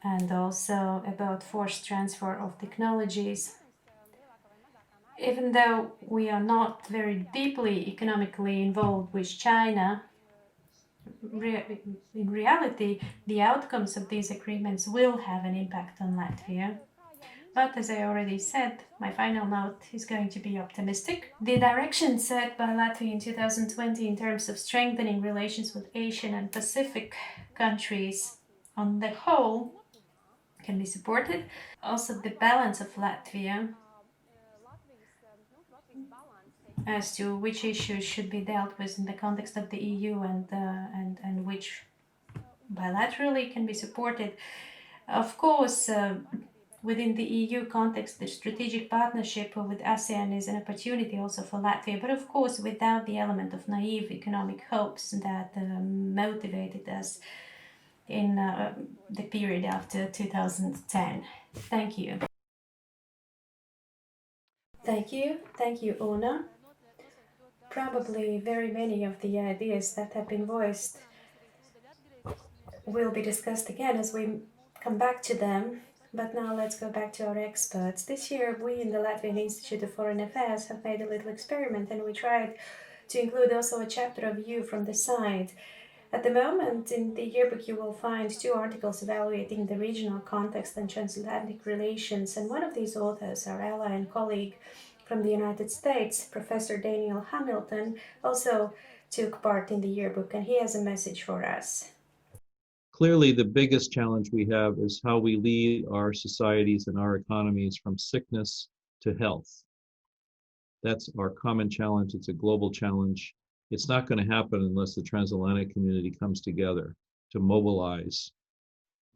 and also about forced transfer of technologies. Even though we are not very deeply economically involved with China, in reality, the outcomes of these agreements will have an impact on Latvia. But as I already said, my final note is going to be optimistic. The direction set by Latvia in 2020 in terms of strengthening relations with Asian and Pacific countries on the whole can be supported. Also, the balance of Latvia as to which issues should be dealt with in the context of the EU and which bilaterally can be supported. Of course, within the EU context, the strategic partnership with ASEAN is an opportunity also for Latvia, but of course without the element of naive economic hopes that motivated us in the period after 2010. Thank you. Thank you, Una. Probably very many of the ideas that have been voiced will be discussed again as we come back to them. But now let's go back to our experts. This year, we in the Latvian Institute of Foreign Affairs have made a little experiment, and we tried to include also a chapter of you from the side. At the moment, in the yearbook, you will find 2 articles evaluating the regional context and transatlantic relations, and one of these authors, our ally and colleague from the United States, Professor Daniel Hamilton, also took part in the yearbook, and he has a message for us. Clearly, the biggest challenge we have is how we lead our societies and our economies from sickness to health. That's our common challenge. It's a global challenge. It's not going to happen unless the transatlantic community comes together to mobilize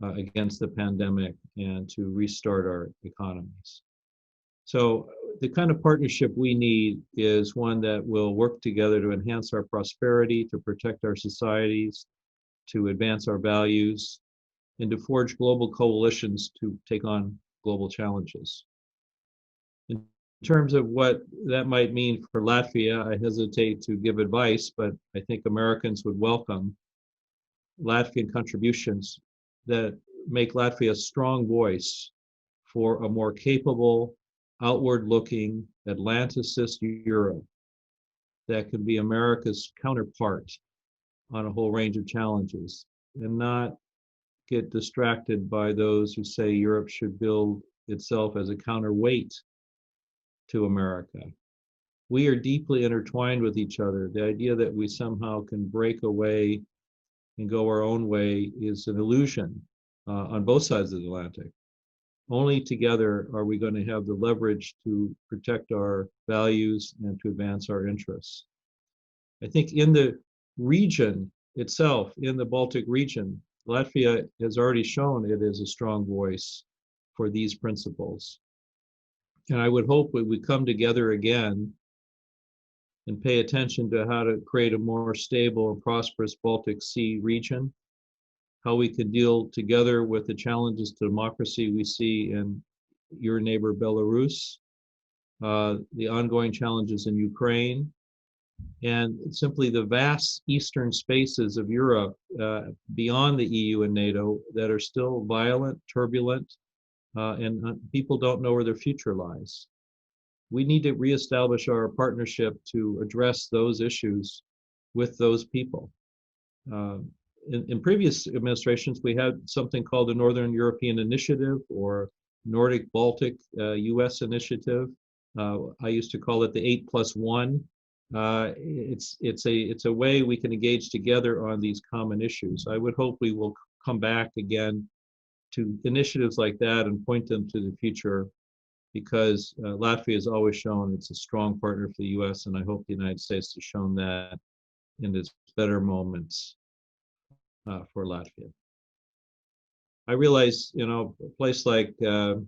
against the pandemic and to restart our economies. So the kind of partnership we need is one that will work together to enhance our prosperity, to protect our societies, to advance our values, and to forge global coalitions to take on global challenges. In terms of what that might mean for Latvia, I hesitate to give advice, but I think Americans would welcome Latvian contributions that make Latvia a strong voice for a more capable, outward looking, Atlanticist Europe that can be America's counterpart on a whole range of challenges and not get distracted by those who say Europe should build itself as a counterweight to America. We are deeply intertwined with each other. The idea that we somehow can break away and go our own way is an illusion on both sides of the Atlantic. Only together are we going to have the leverage to protect our values and to advance our interests. I think in the region itself, in the Baltic region, Latvia has already shown it is a strong voice for these principles. And I would hope that we come together again and pay attention to how to create a more stable and prosperous Baltic Sea region, how we can deal together with the challenges to democracy we see in your neighbor Belarus, the ongoing challenges in Ukraine, and simply the vast eastern spaces of Europe beyond the EU and NATO that are still violent, turbulent, and people don't know where their future lies. We need to reestablish our partnership to address those issues with those people. In previous administrations, we had something called the Northern European Initiative or Nordic Baltic US Initiative. I used to call it the 8+1. It's a way we can engage together on these common issues. I would hope we will come back again to initiatives like that and point them to the future, because Latvia has always shown it's a strong partner for the US, and I hope the United States has shown that in its better moments for Latvia. I realize, a place like the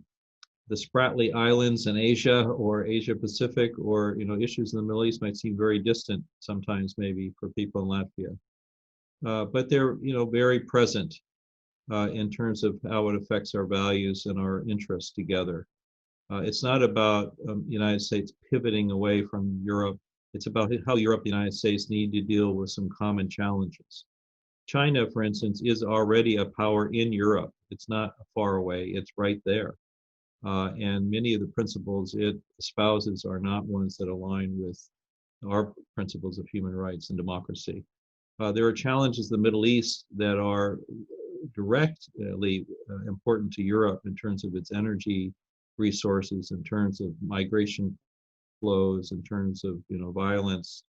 Spratly Islands in Asia or Asia Pacific, or issues in the Middle East might seem very distant sometimes, maybe for people in Latvia, but they're very present in terms of how it affects our values and our interests together. It's not about the United States pivoting away from Europe. It's about how Europe and the United States need to deal with some common challenges. China, for instance, is already a power in Europe. It's not far away. It's right there. And many of the principles it espouses are not ones that align with our principles of human rights and democracy. There are challenges in the Middle East that are directly important to Europe in terms of its energy resources, in terms of migration flows, in terms of violence,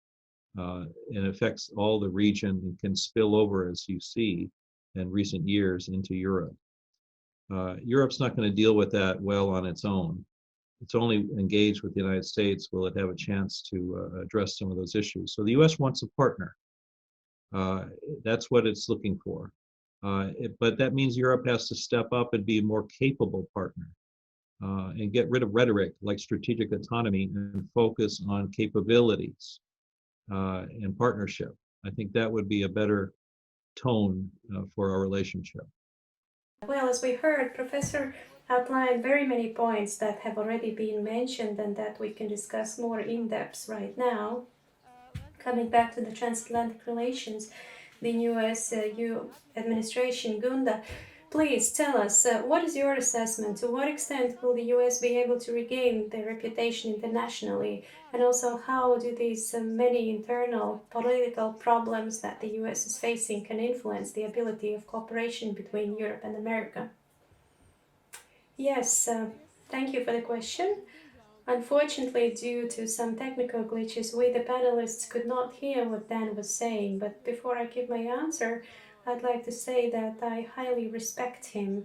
and affects all the region and can spill over, as you see in recent years, into Europe. Europe's not going to deal with that well on its own. It's only engaged with the United States will it have a chance to address some of those issues. So the U.S. wants a partner. That's what it's looking for. But that means Europe has to step up and be a more capable partner and get rid of rhetoric like strategic autonomy and focus on capabilities and partnership. I think that would be a better tone for our relationship. Well, as we heard, Professor outlined very many points that have already been mentioned and that we can discuss more in depth right now. Coming back to the transatlantic relations, the new SU administration, Gunda, please tell us, what is your assessment? To what extent will the US be able to regain their reputation internationally? And also, how do these many internal political problems that the US is facing can influence the ability of cooperation between Europe and America? Yes, thank you for the question. Unfortunately, due to some technical glitches, we, the panelists, could not hear what Dan was saying. But before I give my answer, I'd like to say that I highly respect him.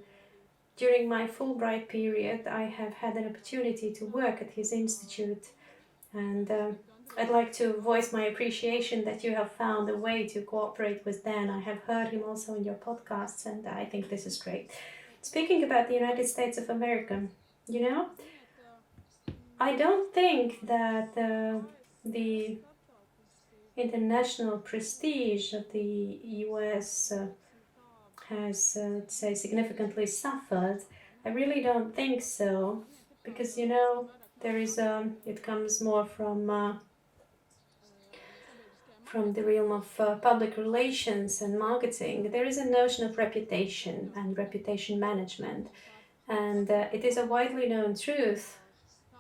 During my Fulbright period, I have had an opportunity to work at his institute, and I'd like to voice my appreciation that you have found a way to cooperate with Dan. I have heard him also in your podcasts, and I think this is great. Speaking about the United States of America, I don't think that the international prestige of the US has, let's say, significantly suffered. I really don't think so, because there is it comes more from the realm of public relations and marketing. There is a notion of reputation and reputation management, and it is a widely known truth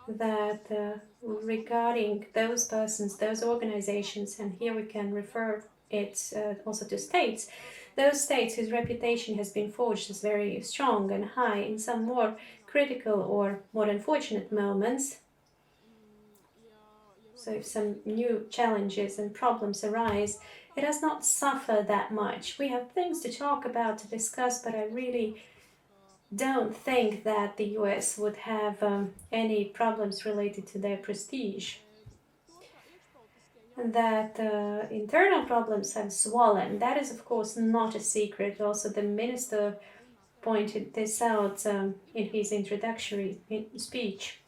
that regarding those persons, those organizations, and here we can refer it also to states, those states whose reputation has been forged as very strong and high in some more critical or more unfortunate moments. So if some new challenges and problems arise, it does not suffer that much. We have things to talk about, to discuss, but I really don't think that the US would have any problems related to their prestige. And that internal problems have swollen. That is, of course, not a secret. Also, the minister pointed this out in his introductory speech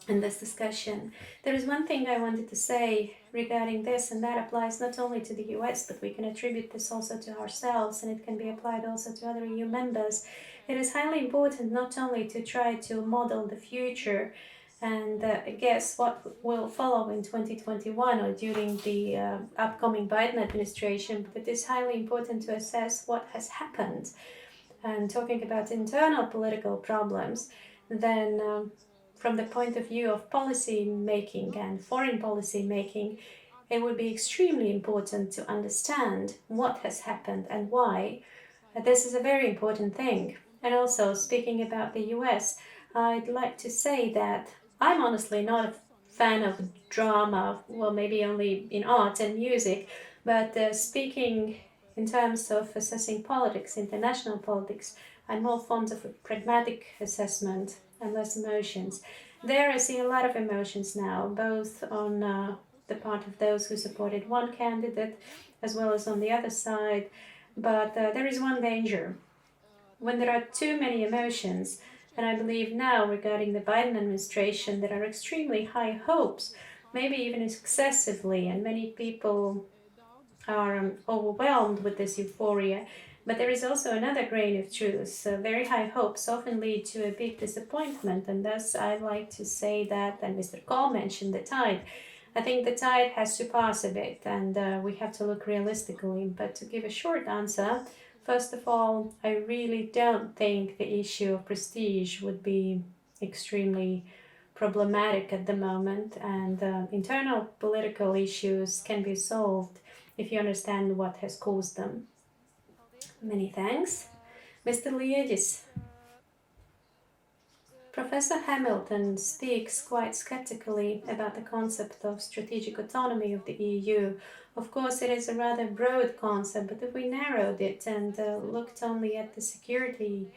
in this discussion. There is one thing I wanted to say regarding this, and that applies not only to the US, but we can attribute this also to ourselves, and it can be applied also to other EU members. It is highly important not only to try to model the future and guess what will follow in 2021 or during the upcoming Biden administration, but it is highly important to assess what has happened. And talking about internal political problems, then from the point of view of policy making and foreign policy making, it would be extremely important to understand what has happened and why. This is a very important thing. And also, speaking about the US, I'd like to say that I'm honestly not a fan of drama, well, maybe only in art and music, but speaking in terms of assessing politics, international politics, I'm more fond of a pragmatic assessment and less emotions. There I see a lot of emotions now, both on the part of those who supported one candidate as well as on the other side. But there is one danger. When there are too many emotions, and I believe now regarding the Biden administration, there are extremely high hopes, maybe even excessively, and many people are overwhelmed with this euphoria. But there is also another grain of truth. Very high hopes often lead to a big disappointment, and thus I like to say that, and Mr. Cole mentioned the tide. I think the tide has to pass a bit, and we have to look realistically. But to give a short answer, first of all, I really don't think the issue of prestige would be extremely problematic at the moment, and internal political issues can be solved if you understand what has caused them. Many thanks. Mr. Liedis. Professor Hamilton speaks quite skeptically about the concept of strategic autonomy of the EU. Of course, it is a rather broad concept, but if we narrowed it and looked only at the security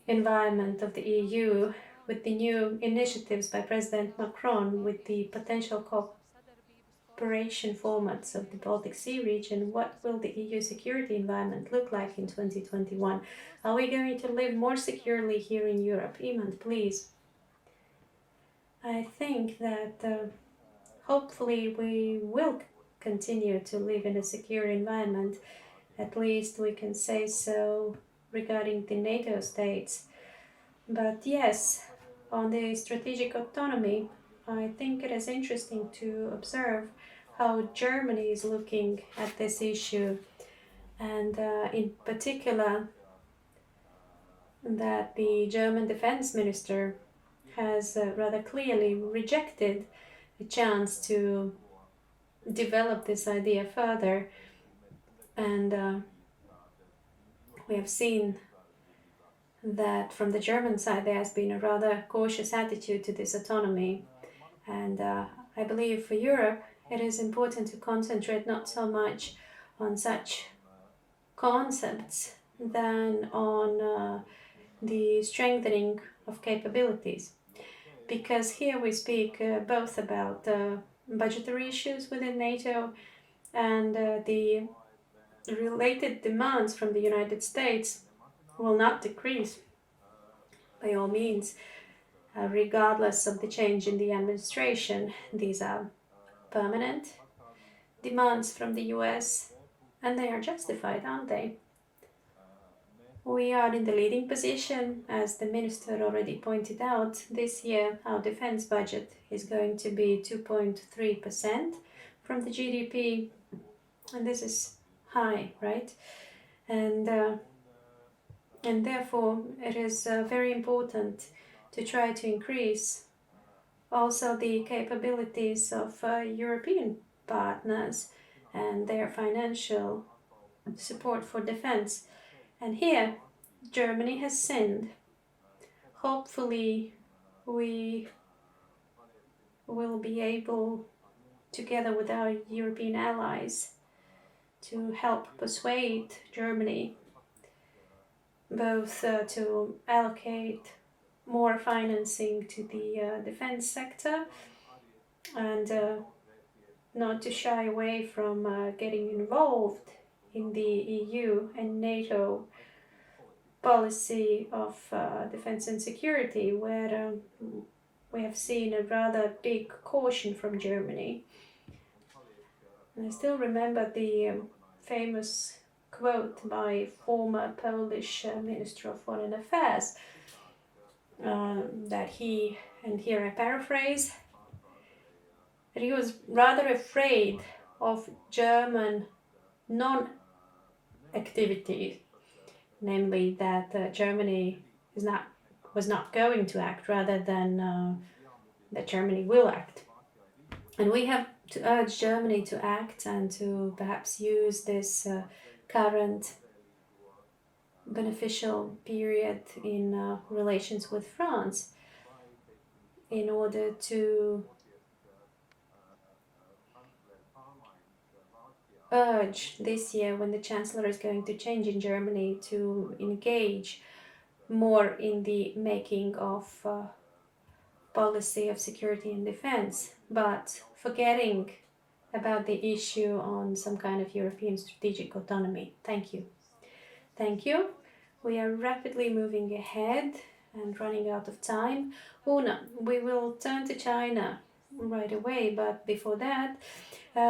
environment of the EU, with the new initiatives by President Macron, with the potential cooperation formats of the Baltic Sea region, what will the EU security environment look like in 2021? Are we going to live more securely here in Europe? Iman, please. I think that hopefully we will continue to live in a secure environment. At least we can say so regarding the NATO states. But yes, on the strategic autonomy, I think it is interesting to observe how Germany is looking at this issue, and in particular, that the German defense minister has rather clearly rejected a chance to develop this idea further, and we have seen that from the German side there has been a rather cautious attitude to this autonomy. And I believe for Europe it is important to concentrate not so much on such concepts than on the strengthening of capabilities. Because here we speak both about budgetary issues within NATO and the related demands from the United States will not decrease by all means, regardless of the change in the administration. These are permanent demands from the US, and they are justified, aren't they? We are in the leading position, as the minister already pointed out. This year, our defense budget is going to be 2.3% from the GDP, and this is high, right? And therefore, it is very important to try to increase also the capabilities of European partners and their financial support for defense. And here, Germany has sinned. Hopefully, we will be able, together with our European allies, to help persuade Germany both to allocate more financing to the defense sector and not to shy away from getting involved in the EU and NATO policy of defense and security, where we have seen a rather big caution from Germany. And I still remember the famous quote by former Polish Minister of Foreign Affairs that he, and here I paraphrase, that he was rather afraid of German non-activity, namely that Germany was not going to act, rather than that Germany will act. And we have to urge Germany to act and to perhaps use this current beneficial period in relations with France in order to urge this year, when the Chancellor is going to change in Germany, to engage more in the making of policy of security and defense, but forgetting about the issue on some kind of European strategic autonomy. Thank you. Thank you. We are rapidly moving ahead and running out of time. Una, we will turn to China right away, but before that,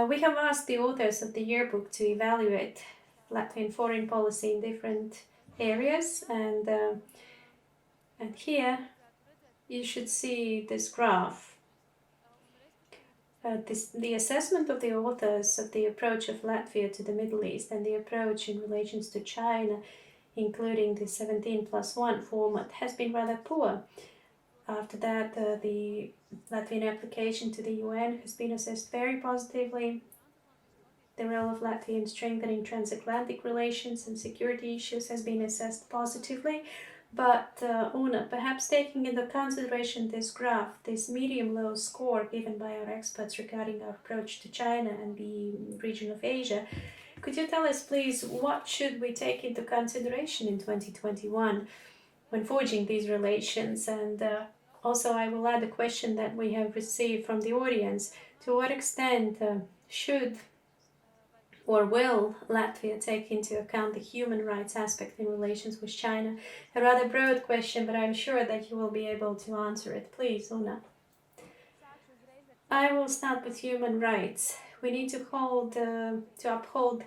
we have asked the authors of the yearbook to evaluate Latvian foreign policy in different areas, and here you should see this graph. The assessment of the authors of the approach of Latvia to the Middle East and the approach in relations to China, including the 17+1 format, has been rather poor. After that, the Latvian application to the UN has been assessed very positively. The role of Latvia in strengthening transatlantic relations and security issues has been assessed positively. But Una, perhaps taking into consideration this graph, this medium-low score given by our experts regarding our approach to China and the region of Asia, could you tell us, please, what should we take into consideration in 2021 when forging these relations? And also, I will add a question that we have received from the audience. To what extent should or will Latvia take into account the human rights aspect in relations with China? A rather broad question, but I'm sure that you will be able to answer it. Please, Una. I will start with human rights. We need to uphold the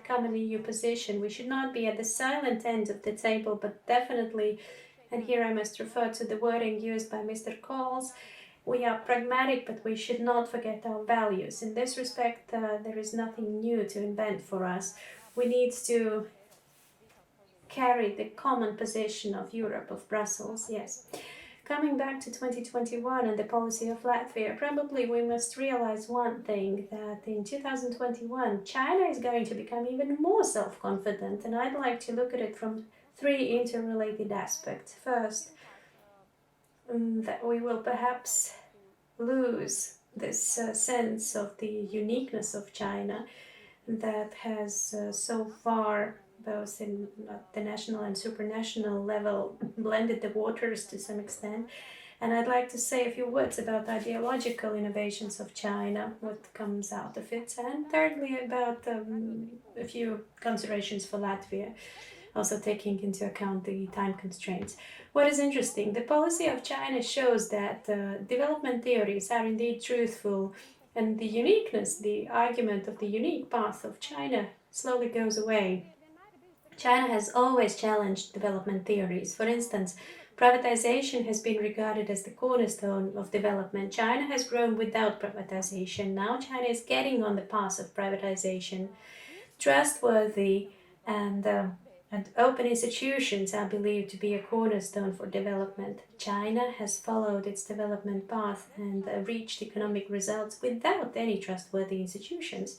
common EU position. We should not be at the silent end of the table, but definitely, and here I must refer to the wording used by Mr. Coles, we are pragmatic, but we should not forget our values. In this respect, there is nothing new to invent for us. We need to carry the common position of Europe, of Brussels, yes. Coming back to 2021 and the policy of Latvia, probably we must realize one thing, that in 2021, China is going to become even more self-confident, and I'd like to look at it from three interrelated aspects. First, that we will perhaps lose this sense of the uniqueness of China that has so far, both in the national and supranational level, blended the waters to some extent. And I'd like to say a few words about ideological innovations of China, what comes out of it, and thirdly about a few considerations for Latvia, also taking into account the time constraints. What is interesting, the policy of China shows that development theories are indeed truthful, and the uniqueness, the argument of the unique path of China slowly goes away. China has always challenged development theories. For instance, privatization has been regarded as the cornerstone of development. China has grown without privatization. Now China is getting on the path of privatization. Trustworthy and open institutions are believed to be a cornerstone for development. China has followed its development path and reached economic results without any trustworthy institutions.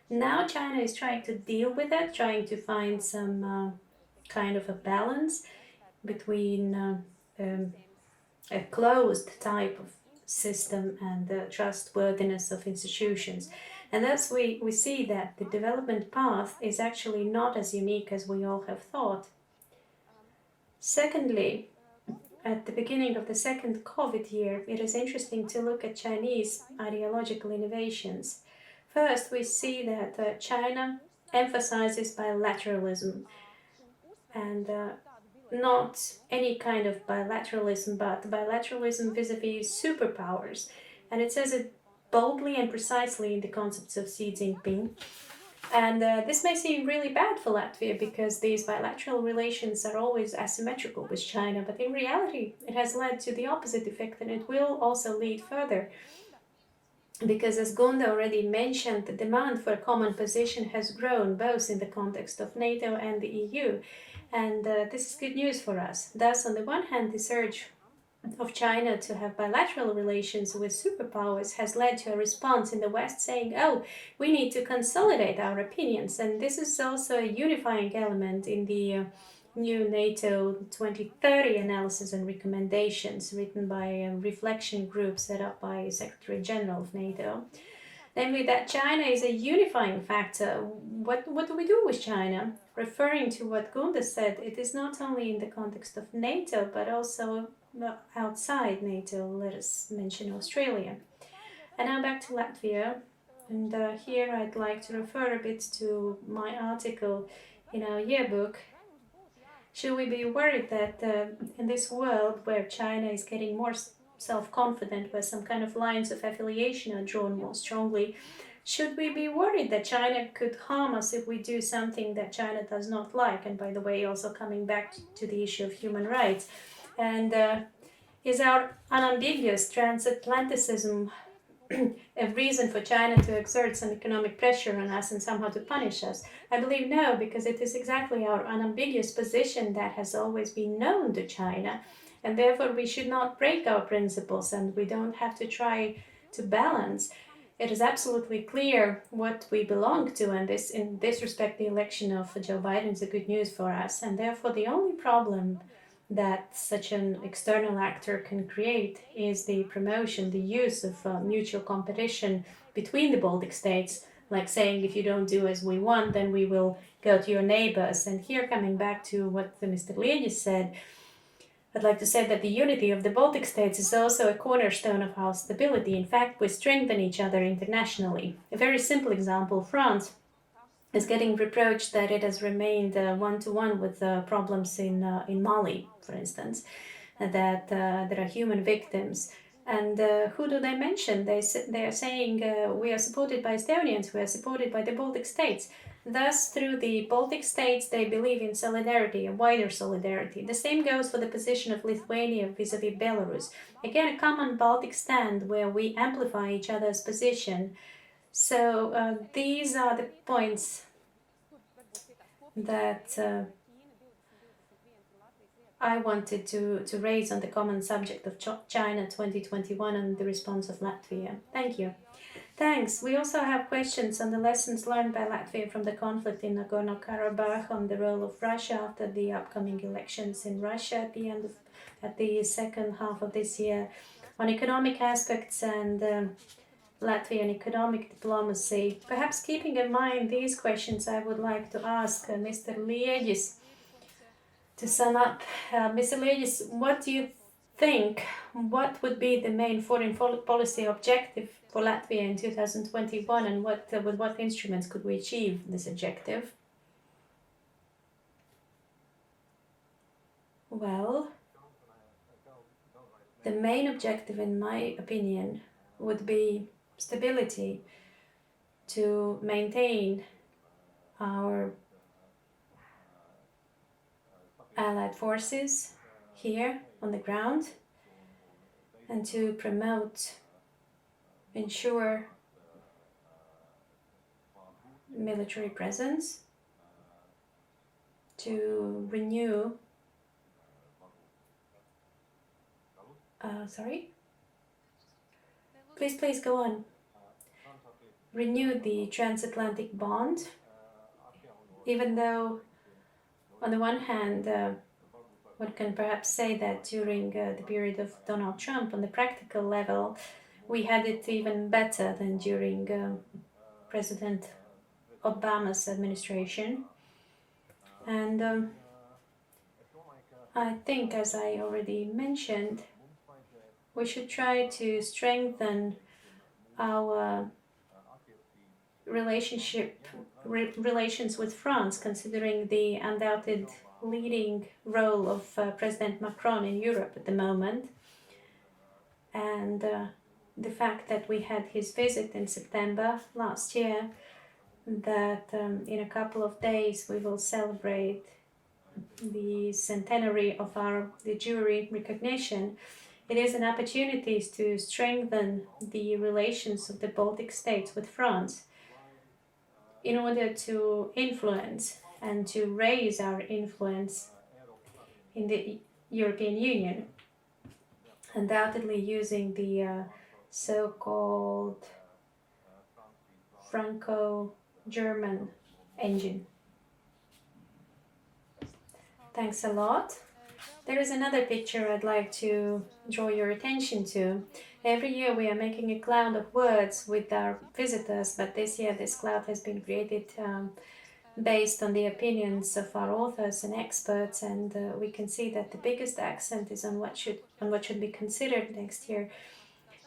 Now China is trying to deal with that, trying to find some kind of a balance between a closed type of system and the trustworthiness of institutions. And thus we see that the development path is actually not as unique as we all have thought. Secondly, at the beginning of the second COVID year, it is interesting to look at Chinese ideological innovations. First, we see that China emphasizes bilateralism and not any kind of bilateralism, but bilateralism vis-a-vis superpowers. And it says it boldly and precisely in the concepts of Xi Jinping. And this may seem really bad for Latvia because these bilateral relations are always asymmetrical with China, but in reality it has led to the opposite effect, and it will also lead further. Because as Gunda already mentioned, the demand for a common position has grown both in the context of NATO and the EU, and this is good news for us. Thus, on the one hand, the surge of China to have bilateral relations with superpowers has led to a response in the West saying, oh, we need to consolidate our opinions. And this is also a unifying element in the new NATO 2030 analysis and recommendations written by a reflection group set up by Secretary General of NATO. Namely, that China is a unifying factor. What do we do with China? Referring to what Gunda said, it is not only in the context of NATO, but also outside NATO. Let us mention Australia. And now back to Latvia. And here I'd like to refer a bit to my article in our yearbook. Should we be worried that in this world where China is getting more self-confident, where some kind of lines of affiliation are drawn more strongly, should we be worried that China could harm us if we do something that China does not like? And by the way, also coming back to the issue of human rights. And is our unambiguous transatlanticism a reason for China to exert some economic pressure on us and somehow to punish us? I believe no, because it is exactly our unambiguous position that has always been known to China, and therefore we should not break our principles and we don't have to try to balance. It is absolutely clear what we belong to, and in this respect the election of Joe Biden is a good news for us, and therefore the only problem that such an external actor can create is the promotion, the use of mutual competition between the Baltic states, like saying if you don't do as we want, then we will go to your neighbors. And here, coming back to what Mr. LIIA said, I'd like to say that the unity of the Baltic states is also a cornerstone of our stability. In fact, we strengthen each other internationally. A very simple example, France is getting reproached that it has remained one-to-one with problems in Mali, for instance, that there are human victims. And who do they mention? They are saying we are supported by Estonians, we are supported by the Baltic states. Thus, through the Baltic states, they believe in solidarity, a wider solidarity. The same goes for the position of Lithuania vis-à-vis Belarus. Again, a common Baltic stand where we amplify each other's position. So these are the points that I wanted to raise on the common subject of China 2021 and the response of Latvia. Thank you. Thanks. We also have questions on the lessons learned by Latvia from the conflict in Nagorno-Karabakh, on the role of Russia after the upcoming elections in Russia at the second half of this year, on economic aspects and Latvian economic diplomacy. Perhaps keeping in mind these questions, I would like to ask Mr. LIIA to sum up. Mr. LIIA, what do you think? What would be the main foreign policy objective for Latvia in 2021, and with what instruments could we achieve this objective? Well, the main objective, in my opinion, would be stability, to maintain our allied forces here on the ground and to promote, ensure military presence, to renew please go on. Renew the transatlantic bond, even though on the one hand one can perhaps say that during the period of Donald Trump, on the practical level, we had it even better than during President Obama's administration. And I think, as I already mentioned, we should try to strengthen our relations with France, considering the undoubted leading role of President Macron in Europe at the moment, and the fact that we had his visit in September last year, that in a couple of days we will celebrate the centenary of the jury recognition. It is an opportunity to strengthen the relations of the Baltic states with France in order to influence and to raise our influence in the European Union, undoubtedly using the so-called Franco-German engine. Thanks a lot. There is another picture I'd like to draw your attention to. Every year we are making a cloud of words with our visitors, but this year this cloud has been created based on the opinions of our authors and experts, and we can see that the biggest accent is on what should be considered next year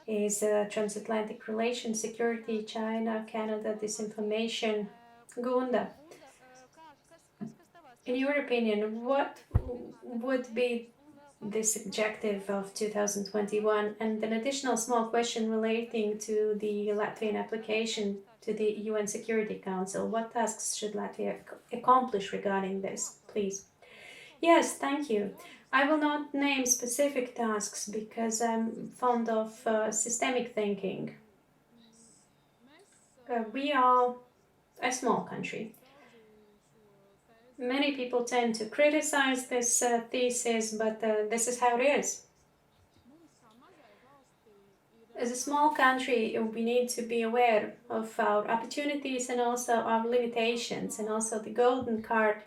is transatlantic relations, security, China, Canada, disinformation. Gunda, in your opinion, what would be this objective of 2021? And an additional small question relating to the Latvian application to the UN Security Council. What tasks should Latvia accomplish regarding this, please? Yes, thank you. I will not name specific tasks because I'm fond of systemic thinking. We are a small country. Many people tend to criticize this thesis, but this is how it is. As a small country, we need to be aware of our opportunities and also our limitations, and also the golden card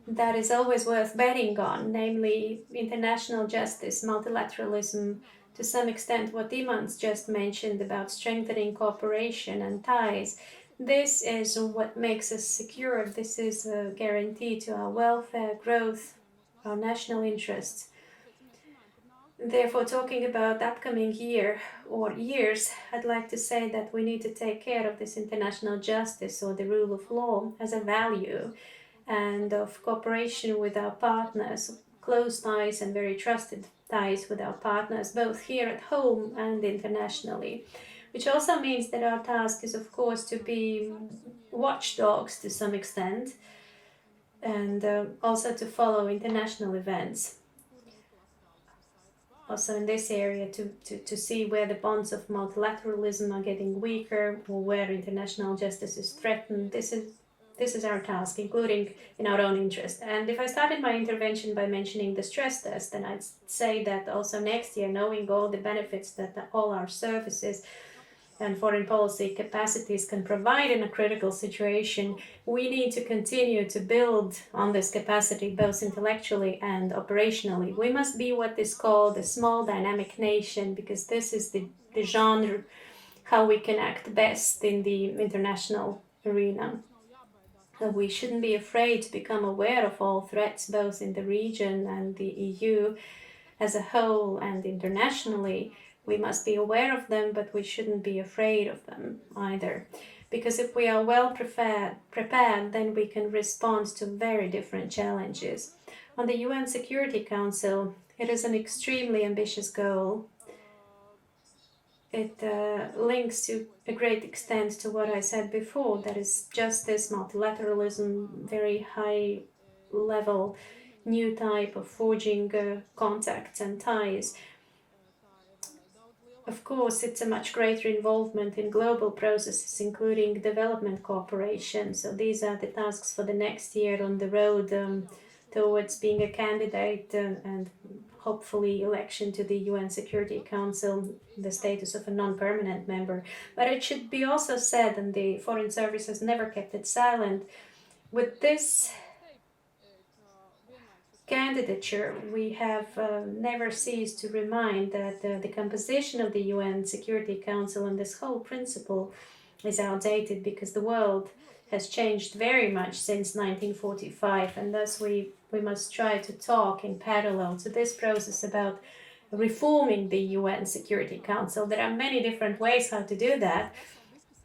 that is always worth betting on, namely international justice, multilateralism, to some extent what Imants just mentioned about strengthening cooperation and ties. This is what makes us secure. This is a guarantee to our welfare, growth, our national interests. Therefore, talking about the upcoming year or years, I'd like to say that we need to take care of this international justice or the rule of law as a value, and of cooperation with our partners, close ties and very trusted ties with our partners, both here at home and internationally. Which also means that our task is, of course, to be watchdogs to some extent, and also to follow international events. Also in this area, to see where the bonds of multilateralism are getting weaker or where international justice is threatened. This is our task, including in our own interest. And if I started my intervention by mentioning the stress test, then I'd say that also next year, knowing all the benefits that all our services and foreign policy capacities can provide in a critical situation, we need to continue to build on this capacity, both intellectually and operationally. We must be what is called a small dynamic nation, because this is the genre how we can act best in the international arena. We shouldn't be afraid to become aware of all threats, both in the region and the EU as a whole and internationally. We must be aware of them, but we shouldn't be afraid of them either. Because if we are well prepared, then we can respond to very different challenges. On the UN Security Council, it is an extremely ambitious goal. It links to a great extent to what I said before, that is justice, multilateralism, very high level new type of forging contacts and ties. Of course, it's a much greater involvement in global processes, including development cooperation. So these are the tasks for the next year on the road towards being a candidate and hopefully election to the UN Security Council, the status of a non-permanent member. But it should be also said, and the Foreign Service has never kept it silent, with this candidature, we have never ceased to remind that the composition of the UN Security Council and this whole principle is outdated because the world has changed very much since 1945, and thus we must try to talk in parallel to this process about reforming the UN Security Council. There are many different ways how to do that.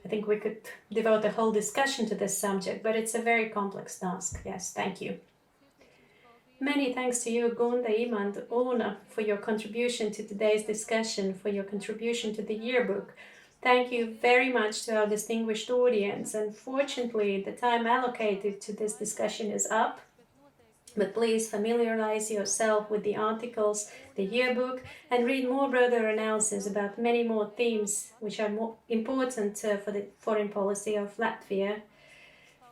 I think we could devote a whole discussion to this subject, but it's a very complex task. Yes, thank you. Many thanks to you, Gunda, Ima, and Una, for your contribution to today's discussion, for your contribution to the yearbook. Thank you very much to our distinguished audience. Unfortunately, the time allocated to this discussion is up, but please familiarize yourself with the articles, the yearbook, and read more broader analysis about many more themes which are more important for the foreign policy of Latvia.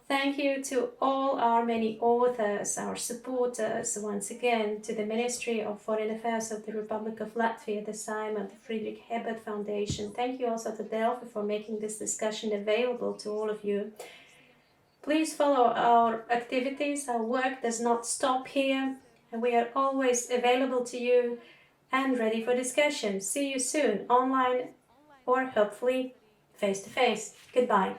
Thank you to all our many authors, our supporters, once again to the Ministry of Foreign Affairs of the Republic of Latvia, the SIMA, the Friedrich-Ebert Foundation. Thank you also to Delphi for making this discussion available to all of you. Please follow our activities. Our work does not stop here, and we are always available to you and ready for discussion. See you soon, online or hopefully face-to-face. Goodbye.